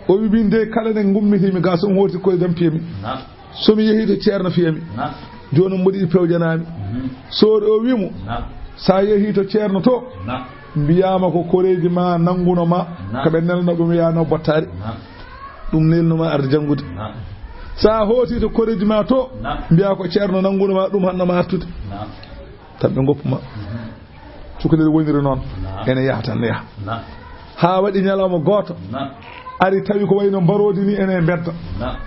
o wi min de kala ne gummitimi ga so hooti koye jam piyami somi yehi to ceerno fiyami joni mboɗi pewjanami soori o wimo sa yehi to ceerno to mbiyama ko koreji ma nanguno ma koɓe nelno ɗum yano bottari ɗum nelnoma arde jangude sa hooti to koreji ma to mbiya ko ceerno nanguno ma ɗum hannoma artude tan ɓe goppuma cukalel woniri noon ene yaha tan ne yaha ha waɗi ñalawma goto ari tawi ko wayno mbarodi ni ene bedda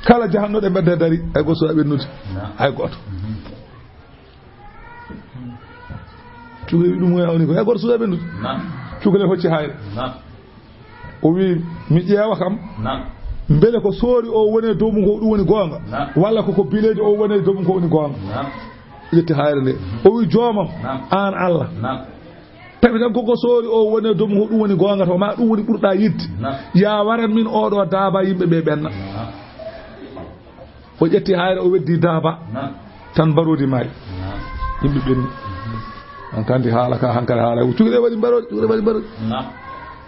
kala jahannoɗe bedda dari ay goto suwa ɓennude hay goto cukalel ɗum woni ko hay goto suwa ɓennude cukalel hocci hayre o wi mi ƴeewa kam beele ko soori o woni dow mum ko ɗum woni goonga walla koko bilejo o woni dow mum ko woni goonga ƴetti hayre nde o wi joomam an Allah tawi tan koko soori o woni dow mum ko ɗum woni goonga to ma ɗum woni ɓurɗa yidde ya waran min oɗo daaba yimɓe ɓe ɓenna o ƴetti hayre o weddi daaba tan mbarodi maayi yimɓe ɓenni an kandi haala ka hankadi haala cukalel waɗi mbarodi cukalel waɗi mbarodi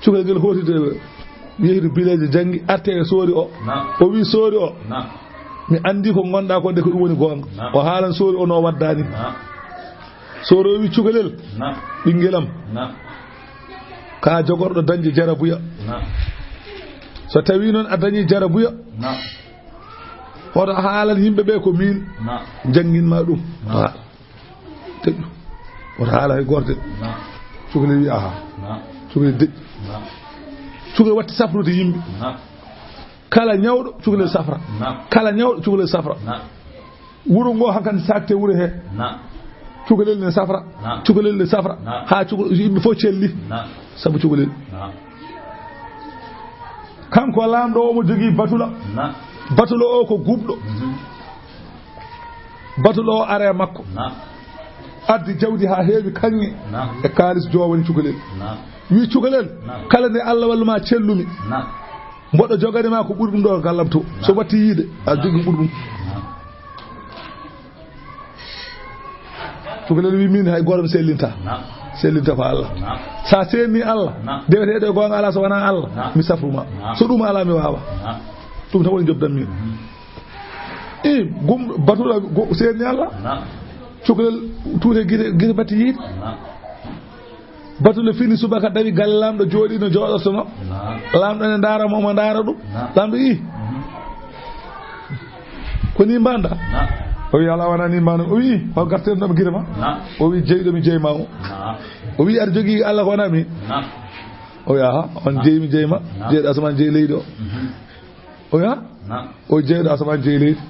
cukalel ngel hootide yehidu bilejo jangi arte e soori o o wi soori o mi andi ko gonɗa ko de ko ɗum woni goonga o haalan soori o no waddani soori o wi cukalel ɓinguelam ka jogorɗo dañde jarabuya so tawi noon a dañi jarabuya hoto haalan yimɓe ɓe ko min janginma ɗum teƴƴu woto haala hay goto cukalel wi aha cukalel deƴƴi cukalel watti safrude yimɓe kala ñawɗo cukalel safra kala ñawɗo cukalel safra wuro ngo hankandi sakte wuro he cukalel ne safra cukalel ne safra ha yimɓe fof celli sabu cukalel kanko lamɗo omo jogui batula o ko gubɗo batula o are makko addi jawdi ha heewi kanŋe e kalis jowani cukalel wi cukalel kala nde Allah walluma cellumi mboɗo joganima ko ɓuri ɗum ɗo gallam to so watti yiide a jogui ɓuri ɗum cukalel wi min hay goto mi sellinta ko Allah sa senni Allah deweteɗo e gonga ala so wona Allah mi safruma so ɗum ala mi wawa ɗum tan woni jobdan min gum batula senni Allah cukalel tuute guite batti yiide batule fini subaka dawi galle lamɗo jooɗi no jooɗortono lamɗo ene ndaara mo omo ndaara ɗum lamɗo ko ni mbanda o wi ala wona ni mbanda o wi o gartenɗomi guite ma o wi jeyɗomi jeyma o wi aɗa jogui Allah ko wona min o wi aha on jeymi jeyma jeyɗo asaman jeey leydi o wi o jeyɗo asaman jeey leydi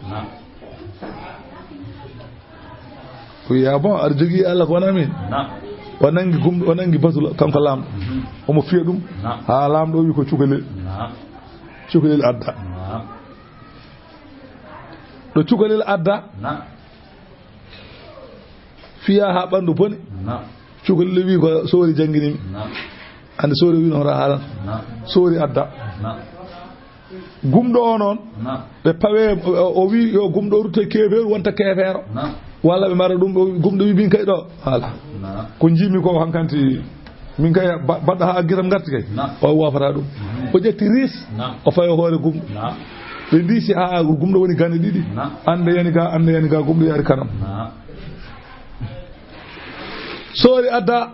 o wi bon aɗa jogui Allah ko wona min o nangi gumɗo o nangi batula kanko lamɗo omo fiya ɗum ha lamɗo o wi ko cukalel adda ɗo cukalel adda fiya ha ɓandu boni cukalel wi ko soori jangguinimi ande soori wi no hoto haalan soori adda gumɗo o noon ɓe pawe o wi yo gumɗo o rutto kefeeru wonta kefeero walla ɓe mara ɗum gumɗo wi min kay ɗo haala ko jimi ko hankanti min kay badda ha giram garti kay o wafata ɗum o ƴetti ris o fayo hoore gumɗo ɓe ndisi a gumɗo woni gane ɗiɗi ande yani ga gumɗo yari kanam soori adda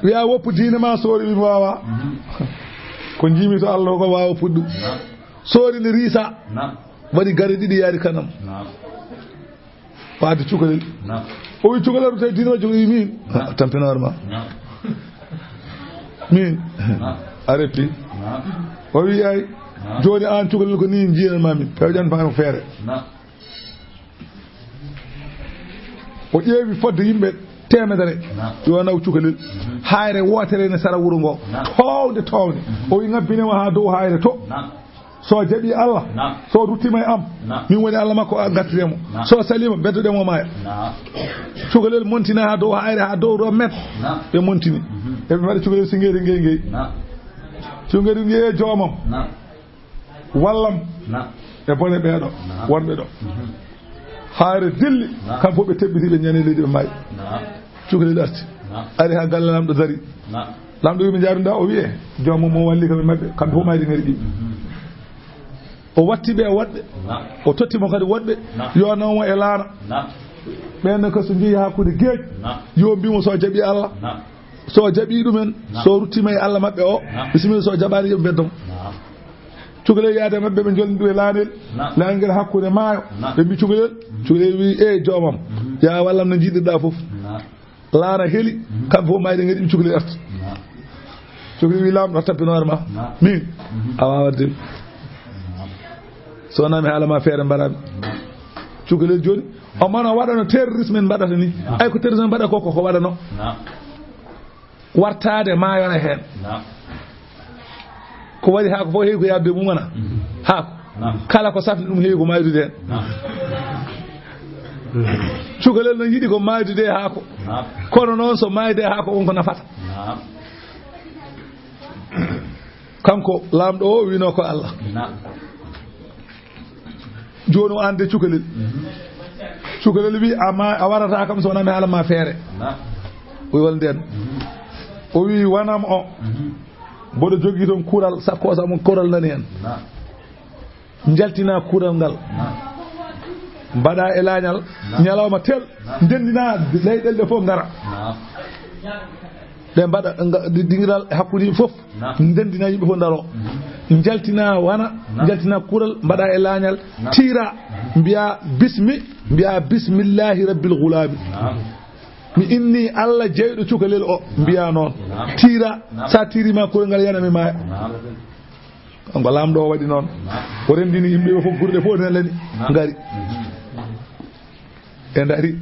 wiya woppu diine ma soori mi wawa ko jimi to Allah ko wawa fuddu soori ne risa waɗi gare ɗiɗi yari kanam faade cukalel o wi cukalel tawi diine ma jogi min tampinore ma min a reppi o wi ay joni an cukalel ko ni jiinanma min pewƴan fama feere o ƴeewi fodde yimɓe temedere yo naw cukalel hayre wotere ne sara wuro ngo towde o wi ngabbinema ha dow hayre to so jaɓi Allah so ruttima e am min woni Allah makko gartiremo so salima beddodemo maya cukalel montina ha dow hayre ha dow ɗo met ɓe montini eɓe mbaɗa cukalel singeri ngey cungeri ngeeye joomam wallam e bone ɓeeɗo wonɓe ɗo hayre dilli kam fof ɓe teɓɓitiɓe ñane leydi ɓe maayi cukalel arti ari ha galle lamɗo dari lamɗo wimi jaarunda o wiye joomam mo walli kam e maɓɓe kamɓe fof mayde ngari ɗi o watti ɓe woɗɓe o tottimo kadi woɗɓe yo nawmo e laana ɓenne ko so jeeyi hakkude gueeƴ yo mbimo so jaɓi Allah so jaɓi ɗumen so ruttima e Allah maɓɓe o bisimilla so jaɓani yoɓe beddamo cukalel yaade maɓɓe ɓe jolni ɗum e laanel laangel hakkude maayo ɓe mbi cukalel wi e joomam ya wallam no jiɗirɗa foof laana heeli kamɓe fof mayde gaɗi cukalel arta cukalel wi lamɗo tampinore ma min a wawa dem so nami haalama feere mbarami cukalel joni o mana waɗano terrorisme en mbaɗata ni ay ko terrorisme mbaɗa koko ko waɗano wartade mayona hen ko waɗi haako fof heewi ko yabde mumana haako kala ko safni ɗum heewi ko maydude hen cukalel no yiɗi ko maydude haako kono noon so mayde haako wonko nafata kanko lamɗo o wino ko Allah joni o ande cukalel wi a warata kam so wonami haalama feere o wol nden o wi wanam o mboɗo jogui toon kuural sakkosa mo koral nani hen jaltina kuural ngal mbaɗa e laañal ñalawma tel ndendina leyɗel ɗe fof ngara ɓe mbaɗa dingiral hakkude fof ndendina yimɓe fof daro jaltina wana jaltina kuural mbaɗa e laañal tira mbiya bismillahi rabbil ghulami mi inni Allah jeyɗo cukalel o mbiya noon tira sa tirima kuural ngal yanami maya kanko lamɗo o waɗi noon o rendini yimɓe fof gurde fof ne lani ngari e dari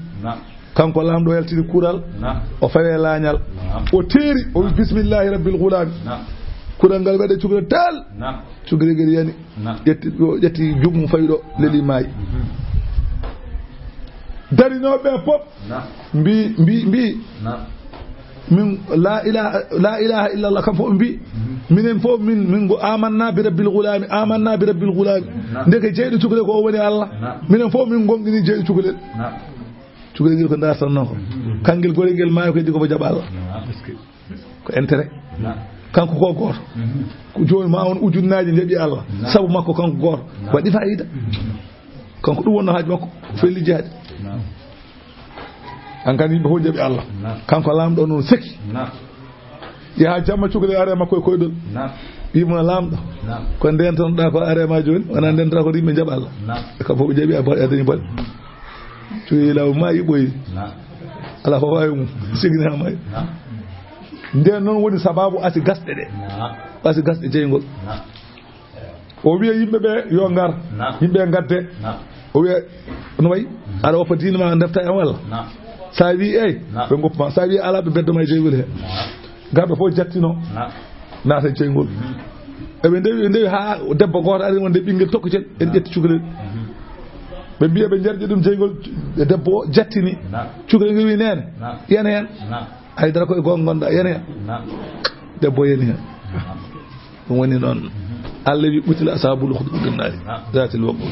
kanko lamɗo yaltini kuural o fawe laañal o teeri o wi bismillahi rabbil ghulami kuural ngal waɗe cukalel tal cukalel ngel yani ƴetti jummu fawiɗo leli maayi darinoɓe pop mbi min la ilaha illallah kam fof mbi minen fof min go amanna bi rabbil ghulami ndeke jeyɗo cukalel ko o woni Allah minen fof min gonɗini jeyɗo cukalel ngel ko dartanno ko kangel gorel ngel maayo ko heddi ko jaɓa Allah ko intérêt kanko ko goto joni ma on ujunnaji jaɓi Allah sabu makko kanko goto waɗi fayida kanko ɗum wonno haaji makko felli jaadi an kan yimɓe fof jaɓi Allah kanko lamɗo noon seki yaha jamma cukalel are makko e koyɗol wimo lamɗo ko ndentanoɗa ko arema joni wona ndentata ko yimɓe jaɓa Allah kam fof ɓe jaɓi a dañi baɗe cuyi law ma yiɓoyi ala ko wawi mum sigini ha mayi nden noon woni sababu asi gasɗe ɗe asi gasɗe jeygol o wiya yimɓeɓe yo ngar yimɓe gadde o wiya no wayi aɗa woppa diine ma defta en walla sa wi ɓe goppuma sa wi ala ɓe beddoma e jeygol he garɗo fof jattino naata jeygol eɓe ndewi ha debbo goto ari wonde ɓinguel tokkutel en ƴetti cukalel ɓe mbiya ɓe jerƴi ɗum jeygol debbo o jattini cukalel ngel wi nene yen hen haydara koye gonga gonɗa yen hen debbo yani hen ɗum woni noon Allah wi ɓutila ashabul ukhdud nari zatil waqud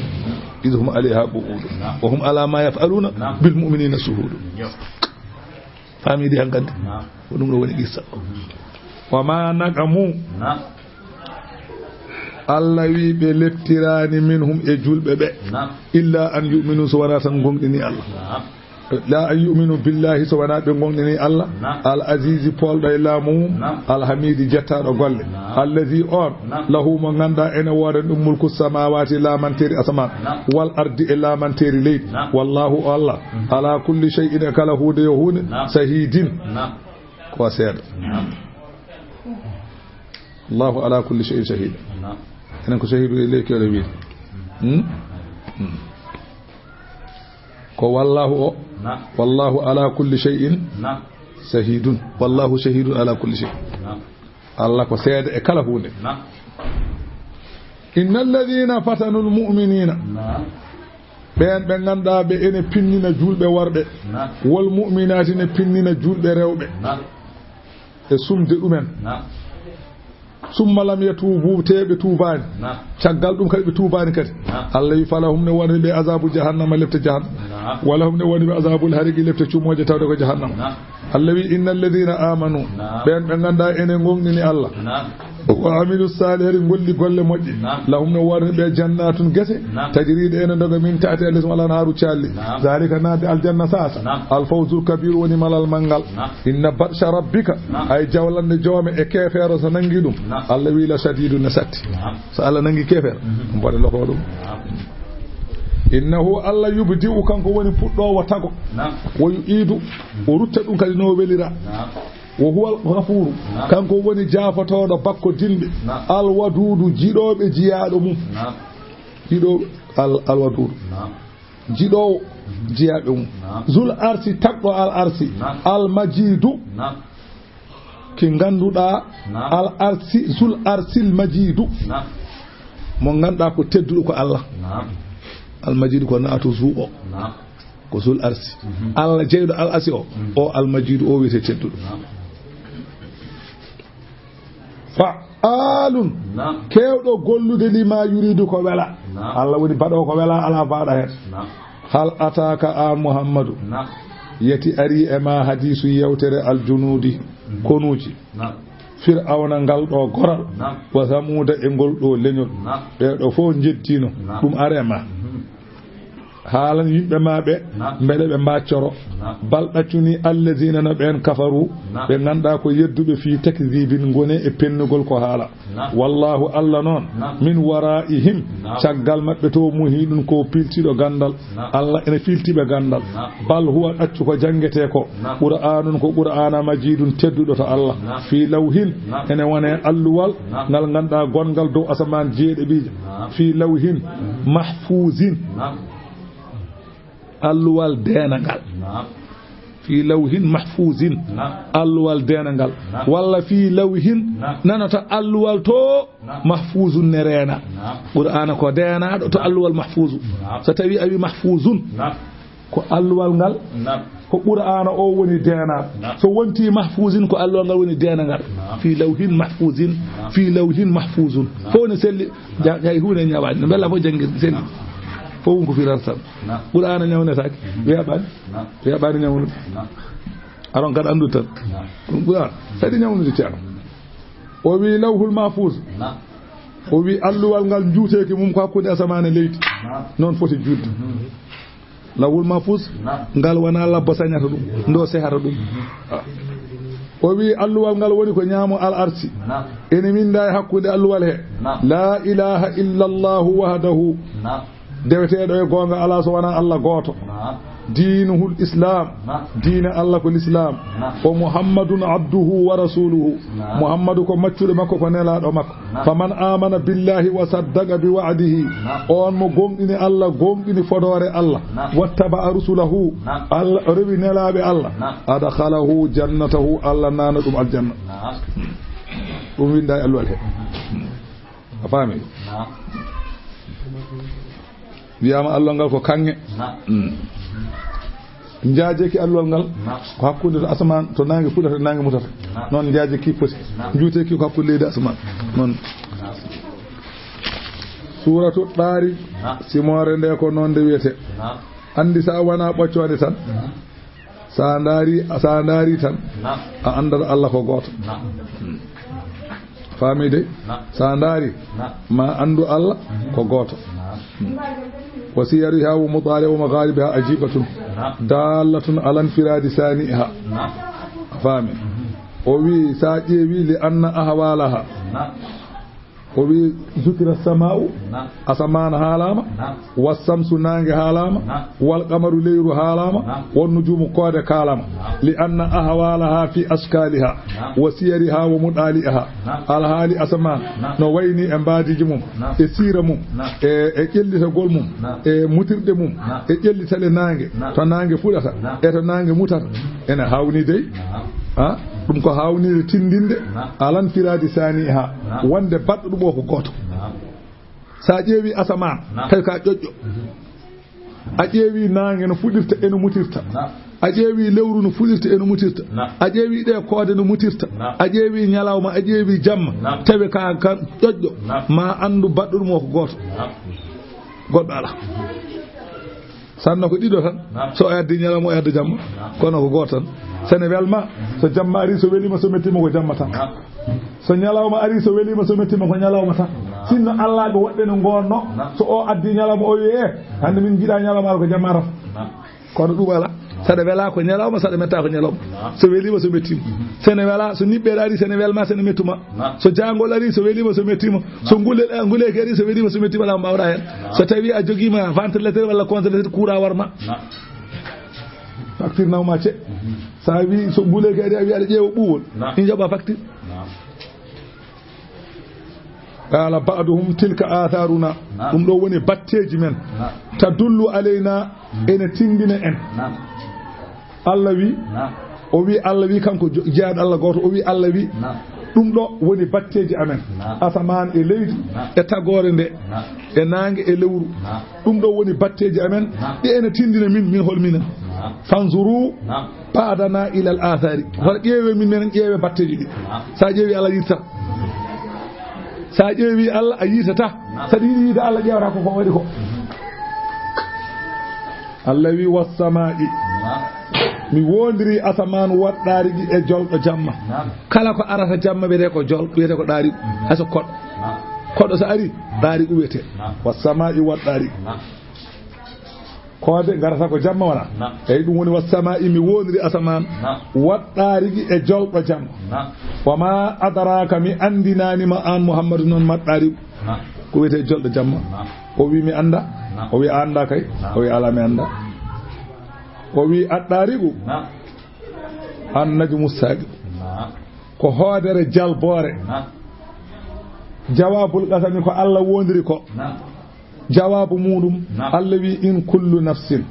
idhum alayha qu'ud wa hum ala ma yaf'aluna bil mu'minina shuhud famidi hankandi ko ɗum ɗo woni qissa وما نقموا Allah wi be leptirani minhum e julbe be illa an yu'minu so wana tan gongdini Allah la an yu'minu billahi so wana be gongdini Allah al azizi poldo e lamu al hamidi jettado golle allazi on lahu mo ganda ene wore dum mulku samawati la manteri asman wal ardi e la manteri leydi wallahu Allah ala kulli shay'in kala hude yahun sahidin ko seeda Allahu ala kulli shay'in shahid enen ko shahidu e leyki wala wi ko wallahu wallahu ala kulli shay'in shahidun wallahu shahidun ala kulli shay Allah ko seeda e kala hunde innal ladhina fatanu al mu'minina ben be ganda be ene pinnina julbe warbe wal mu'minati ne pinnina julbe rewbe e sumde dumen summa lam yatubu tebe tubani caggal dum kadi be tubani kadi Allah yi falahum ne woni be azabu jahannama lefta jahannam wala hum ne woni be azabul harigi lefta cumoje tawde ko jahannam Allah wi innal ladina amanu ben be ganda ene ngongni Allah wa amilu salihati golli golle moddi lahum ne woni be jannatun gese tajride ene doga min taati alis wala naru challi zalika nadi al janna sasa al fawzul kabir woni malal mangal inna batsha rabbika ay jawlande jome e kefero so nangi dum Allah wi la shadidun nasati so Allah nangi kefer mbode loko dum innahu Allah yubdi'u kanko woni puddo wa tago wo yu'idu o rutta dum kadi no welira wo huwa al-ghafur kanko woni jafatodo bakko dilbe al-wadudu jidobe jiyaado mum jido al-wadud jido jiyaado mum zul arsi tagdo al-arsi al-majidu ki ganduda al-arsi zul arsil majidu mo ganda ko teddudo ko Allah al-majidu ko naatu zuubo ko zul arsi Allah jeydo al-arsi o al-majidu o wete teddudo fa'alun kewdo gollude lima yuridu ko wela Allah woni bado ko wela ala baada hen hal ataka a muhammadu yati ari e ma hadisu yawtere al-junudi konuji fir'auna ngal do goral wa samuda e gol do lenyol be do fo jettino dum arema haalan yimbe maabe mbele be mbaccoro baldacuni allazina nabeen kafaru be ganda ko yeddube fi takzibin gone e pennugol ko haala wallahu alla non min waraihim caggal mabbe to muhidun ko piltido gandal alla ene filtibe gandal bal huwa accu ko jangete ko qur'anun ko qur'ana majidun teddudo to Allah fi lawhin ene wone alluwal ngal ganda gongal do asaman jeede bi fi lawhin mahfuzin alluwal denangal fi lawhin mahfuzin alluwal denangal walla fi lawhin nanata alluwal to mahfuzun nerena qur'ana ko denado to alluwal mahfuzu so tawi awi mahfuzun ko alluwal ngal ko qur'ana o woni denado so wonti mahfuzin ko alluwal ngal woni denangal fi lawhin mahfuzin fi lawhin mahfuzun fo ne selli jay huune nyawaani bella fo jangi selli fo ko firarta qur'ana nyawnataake weeɓaani nyawnu aron kada andu tan qur'an sadi nyawnude ceerno o wi lawhul mahfuz o wi alluwal ngal juuteeki mum ko hakkunde asamane leydi non foti juutde lawhul mahfuz ngal wana labba sañata dum ndo sehata dum o wi alluwal ngal woni ko nyaamo al arsi ene minda hakkunde alluwal he la ilaha illa allah wahdahu deweteedo e gonga ala so wana Allah goto diinuhul islam diina Allah ko l'islam o muhammadun abduhu wa rasuluhu muhammadu ko maccude makko ko nelaado makko faman amana billahi wa saddaqa bi wa'dihi on mo gomdini Allah gomdini fodore Allah wattaba rusulahu Allah rewi nelaabe Allah adkhalahu jannatahu Allah nana dum aljanna dum winda alwal he afami wiyama allol ngal ko kange jaajeki allol ngal ko hakkunde to asman to nange fudata nange mutata non jaajeki poti juuteki ko hakkunde leydi asman non suratu dari simore nde ko non de wiyete andi sa wana boccode tan sa ndari tan a andata Allah ko goto faami de sa ndaari ma andu Allah ko goto wasiyariha wa mudali wa magharibiha ajibatun dalatun ala infiradi saniha faami o wi sa ƴeewi li anna ahwalaha o wi zukira sama'u asamana haalama wassamsu nange haalama wal qamaru leyru haalama wan nujumu koode kalama li anna ahwalaha fi askaliha wa siyariha wa mudaliha alhaali asama no wayni e mbaadiji mum e sira mum e ƴellitagol mum e mutirɗe mum e ƴellitale nange to nange fuɗata e to nange mutata ene hawni dey ɗum ko hawnide tindinde alan firadi saniha wonde baɗɗo ɗum o ko goto sa ƴeewi asaman tawi ka ƴoƴƴo a ƴeewi nange no fuɗirta eno mutirta a ƴeewi lewru no fuɗirta eno mutirta a ƴeewi ɗe koode no mutirta a ƴeewi ñalawma a ƴeewi jamma tawi ka kan ƴoƴƴo ma andu baɗɗo ɗum o ko goto goɗɗo ala sanno ko ɗiɗo tan so addi ñalawma o adda jamma kono ko goto tan sene welma so jamma ari so welima so mettima ko jamma tan so ñalawma ari so welima so mettima ko ñalawma tan sinno Allah ɓe woɗɗe no gonno so o addi ñalawma o wiye hande min jiiɗa ñalawma ko jamma tan kono ɗum ala saɗa wela ko ñalawma saɗa metta ko ñalawma so welima so mettima sene wela so niɓɓere ari sene welma sene mettuma so jangol ari so welima so mettima so nguleki ari so welima so mettima la mbawɗa hen so tawi a joguima ventilateur walla congélateur courant warma facture nawma ce sa wi so nguleki ari a wi aɗa ƴeewa ɓuwol in jaɓa facture qala ba'duhum tilka atharuna ɗum ɗo woni batteji men tadullu alayna ene tindina en Allah wi o wi Allah wi kanko jeyaɗo Allah goto o wi Allah wi ɗum ɗo woni batteji amen asaman e leydi e tagore nde e nangue e lewru ɗum ɗo woni batteji amen ɗi ene tindina min holmina fanzuru badana ila al athari wala ƴeewe min men ƴeewe batteji ɗi sa ƴeewi Allah yirta sa ƴeewi Allah a yitata saɗa yiɗi yiide Allah ƴewata ko waɗi ko Allah wi wassama'i mi wondiri asaman waɗɗari ɗi e jolɗo jamma kala ko arata jamma wiyete ko jol wiyete ko ɗaari haso koɗɗo so ari ɗaari wiyete wassama'i waɗɗari koode garata ko jamma wona eyyi ɗum woni wassama'i mi wondiri asaman waɗɗari ɗi e jolɗo jamma wama adaraka mi andinanima an Muhammadu noon maɗɗari ko wiyete jolɗo jamma o wi mi anda o wi anda kay o wi ala mi anda o wi aɗɗarigu an najmu saqi ko hoodere jalbore jawabul qasami ko Allah wondiri ko jawabu muɗum Allah wi in kullu nafsin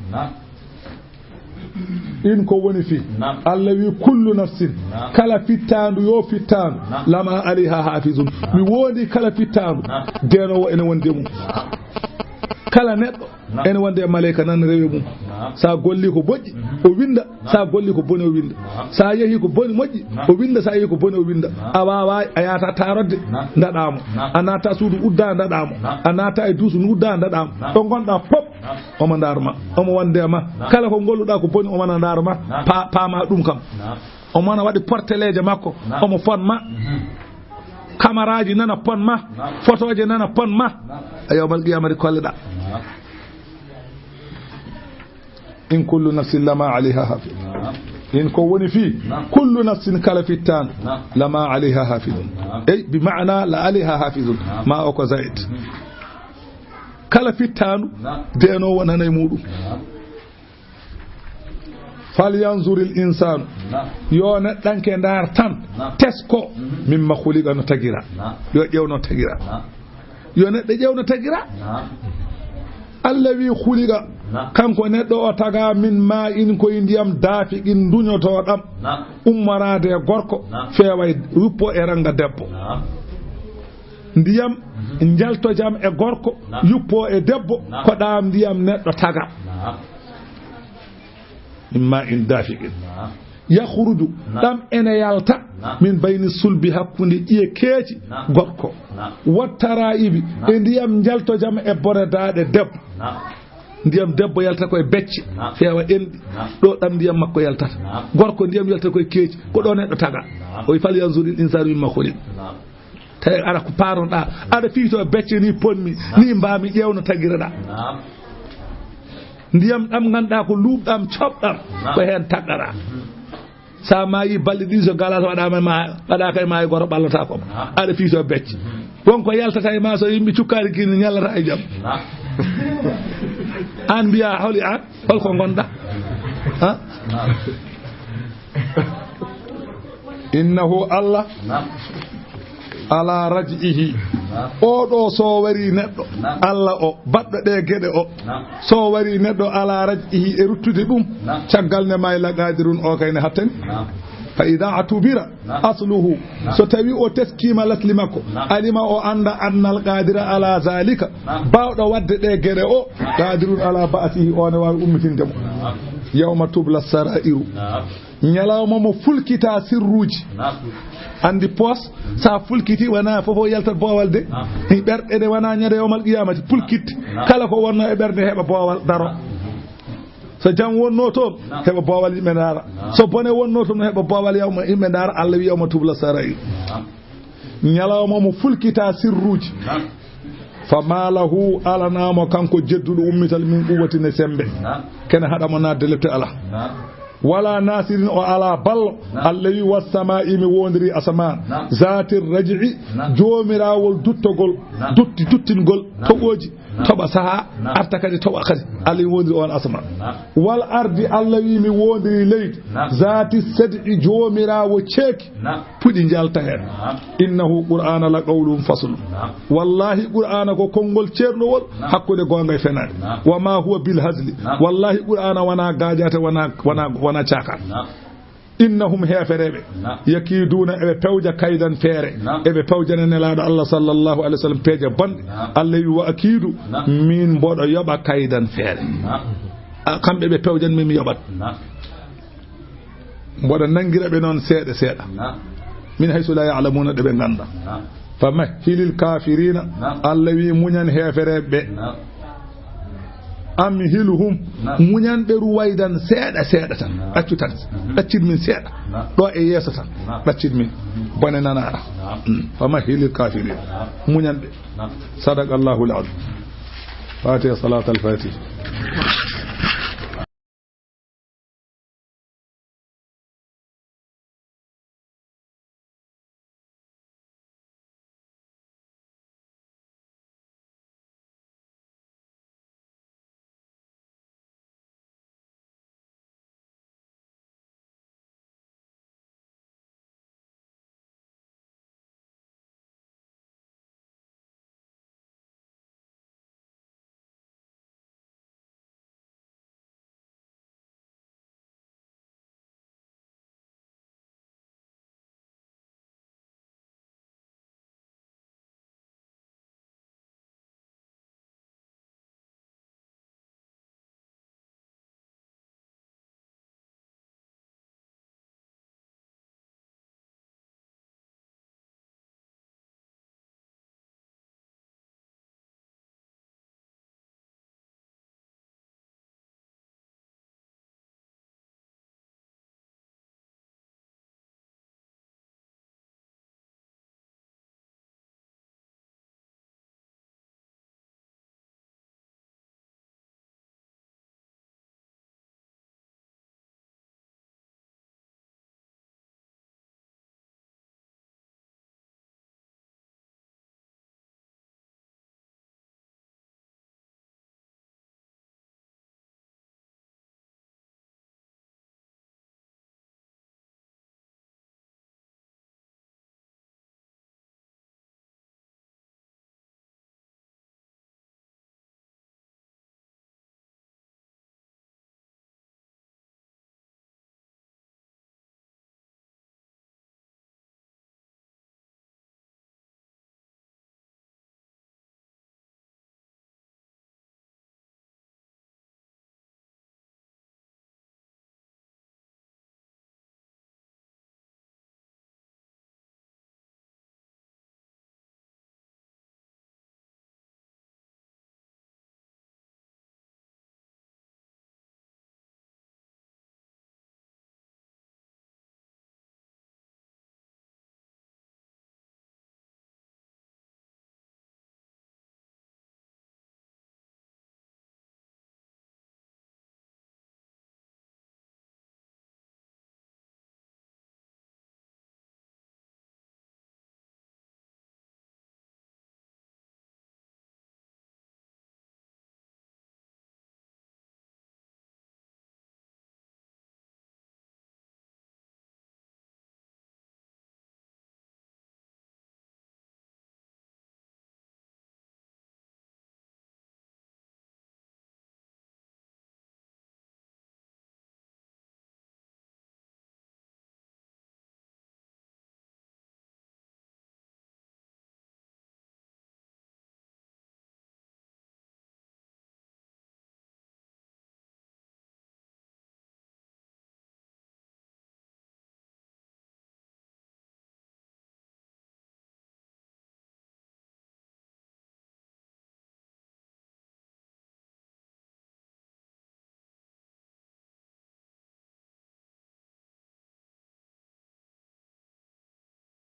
in ko woni fi Allah wi kullu nafsin kala fittandu yo fittandu lama alayha hafizun mi wondi kala fittandu denowo ene wonde mum kala neɗɗo ene wonde e malayka nan rewe mum sa golli ko boƴƴi o winda sa golli ko boni o winda sa yehi ko boni moƴƴi o winda sa yehi ko boni o winda a wawa a yata tarodde ndaɗamo a nata suudu udda ndaɗamo a nata e duusu udda ndaɗamo ɗo gonɗa pop omo darma omo wonde ma kala ko golluɗa ko boni omona darma paama ɗum kam omona waɗi porteleje makko omo fonma camaraji nana ponma photoje nana ponma a yawmal qiyamati kolleɗa in kullu nafsin lama alayha hafiz in ko woni fi kullu nafsin kala fittan lama alayha hafizun ay bi ma'na la alayha hafizun ma o ko zaid kala fittanu deno wonanay mudum falyanzuril insanu yo neɗɗanke ndar tan tesko mimma khuliqa no tagira yo ƴewno tagira yo neɗɗo ƴewno tagira Allah wi khuliqa kanko neɗɗo o taga min ma in koye ndiyam daafiqin duñotoɗam ummarade e gorko feeway ruppo e ranga debbo ndiyam jaltojam e gorko yuppo e debbo ko ɗam ndiyam neɗɗo taga mimma in dafiqin yakhruju ɗam ene yalta min bayni sulbi hakkunde ƴiye keeci gorko wattara ibi e ndiyam jaltojam e boredaɗe debbo ndiyam debbo yalta koye becce feewa enɗi ɗo ɗam ndiyam makko yaltata gorko ndiyam yalta koye keeci ko ɗo neɗɗo taga o fal yanzuril insanu mimma khuliq tay ara ko paronɗa aɗa fiito becce ni ponmi ni mbami ƴewno tagiraɗa ndiyam ɗam ganduɗa ko luɓɗam coɓɗam ko hen taggata sa mayi balɗe ɗi so gala to waɗaka e maayi goto ɓallata koma aɗa fiito becce wonko yaltata e ma so yimɓe cukkari kini ñallata e jaam an mbiya holi an holko gonɗa innahu Allah ala raj'ihi oɗo so wari neɗɗo Allah o baɗɗo ɗe gueɗe o so wari neɗɗo ala raj'ihi e ruttude ɗum caggal ne mayla qadirun o kayne hatten fa ida atubira asluhu so tawi o teskima latli makko alima o anda annal qadira ala zalika bawɗo wadde ɗe gueɗe o qadirun ala ba'atihi o ne wawi ummitindemo yawma tubla sarairu ñalawma mo fulkita sirruji andi pos sa fulkiti wana fofo yaltat boowal de ɓerɗe ɗe wana ñade yawmal qiyamati fulkitte kala ko wonno e ɓerde heɓa boowal daro so jam wonno toon heɓa boowal yimɓe daara so bone wonno toon heɓa boowal yimɓe daara Allah wi yawma tubla sarairu ñalawma mo fulkita sirruji fama lahu alanamo kanko jedduɗo ummital min quwwatine sembe kene haɗamo nadde lepte ala wala nasirin o ala ballo Allah wi wassama'i mi wondiri asaman zatir raj'i joomirawol duttogol duttingol toɓoji toɓa saha arta kadi toɓa kadi Allah wi wondiri on asaman wal ardi Allah wi mi wondiri leydi zati sad'i joomirawo ceeki puɗi jalta hen innahu qur'ana la qawlun faslun wallahi qur'ana ko konngol ceernowol hakkude gonga e fenade wa ma huwa bil hazli wallahi qur'ana wana gajate wana cakan innahum hefereɓe yakiduna eɓe pewja kaydan feere eɓe pewjane nelaɗo Allah sallallahu alaihi wasallam peeje bonɗe Allah wi wa akidu min mboɗo yoɓa kaydan feere kamɓe ɓe pewjan min mi yoɓat mboɗo nangiraɓe noon seeɗa seeɗa min haysu la ya'lamuna ɗe ɓe ganda famahilil kafirina Allah wi muñan hefereɓe amhiluhum muñan ɓe ruwaydan seeɗa seeɗa tan ɗaccu tan ɗaccid min seeɗa ɗo e yeeso tan ɗaccid min bone nanaɗa famahilil kafirina muñan ɓe sadaqallahu al-azim fatiha salat al-fatih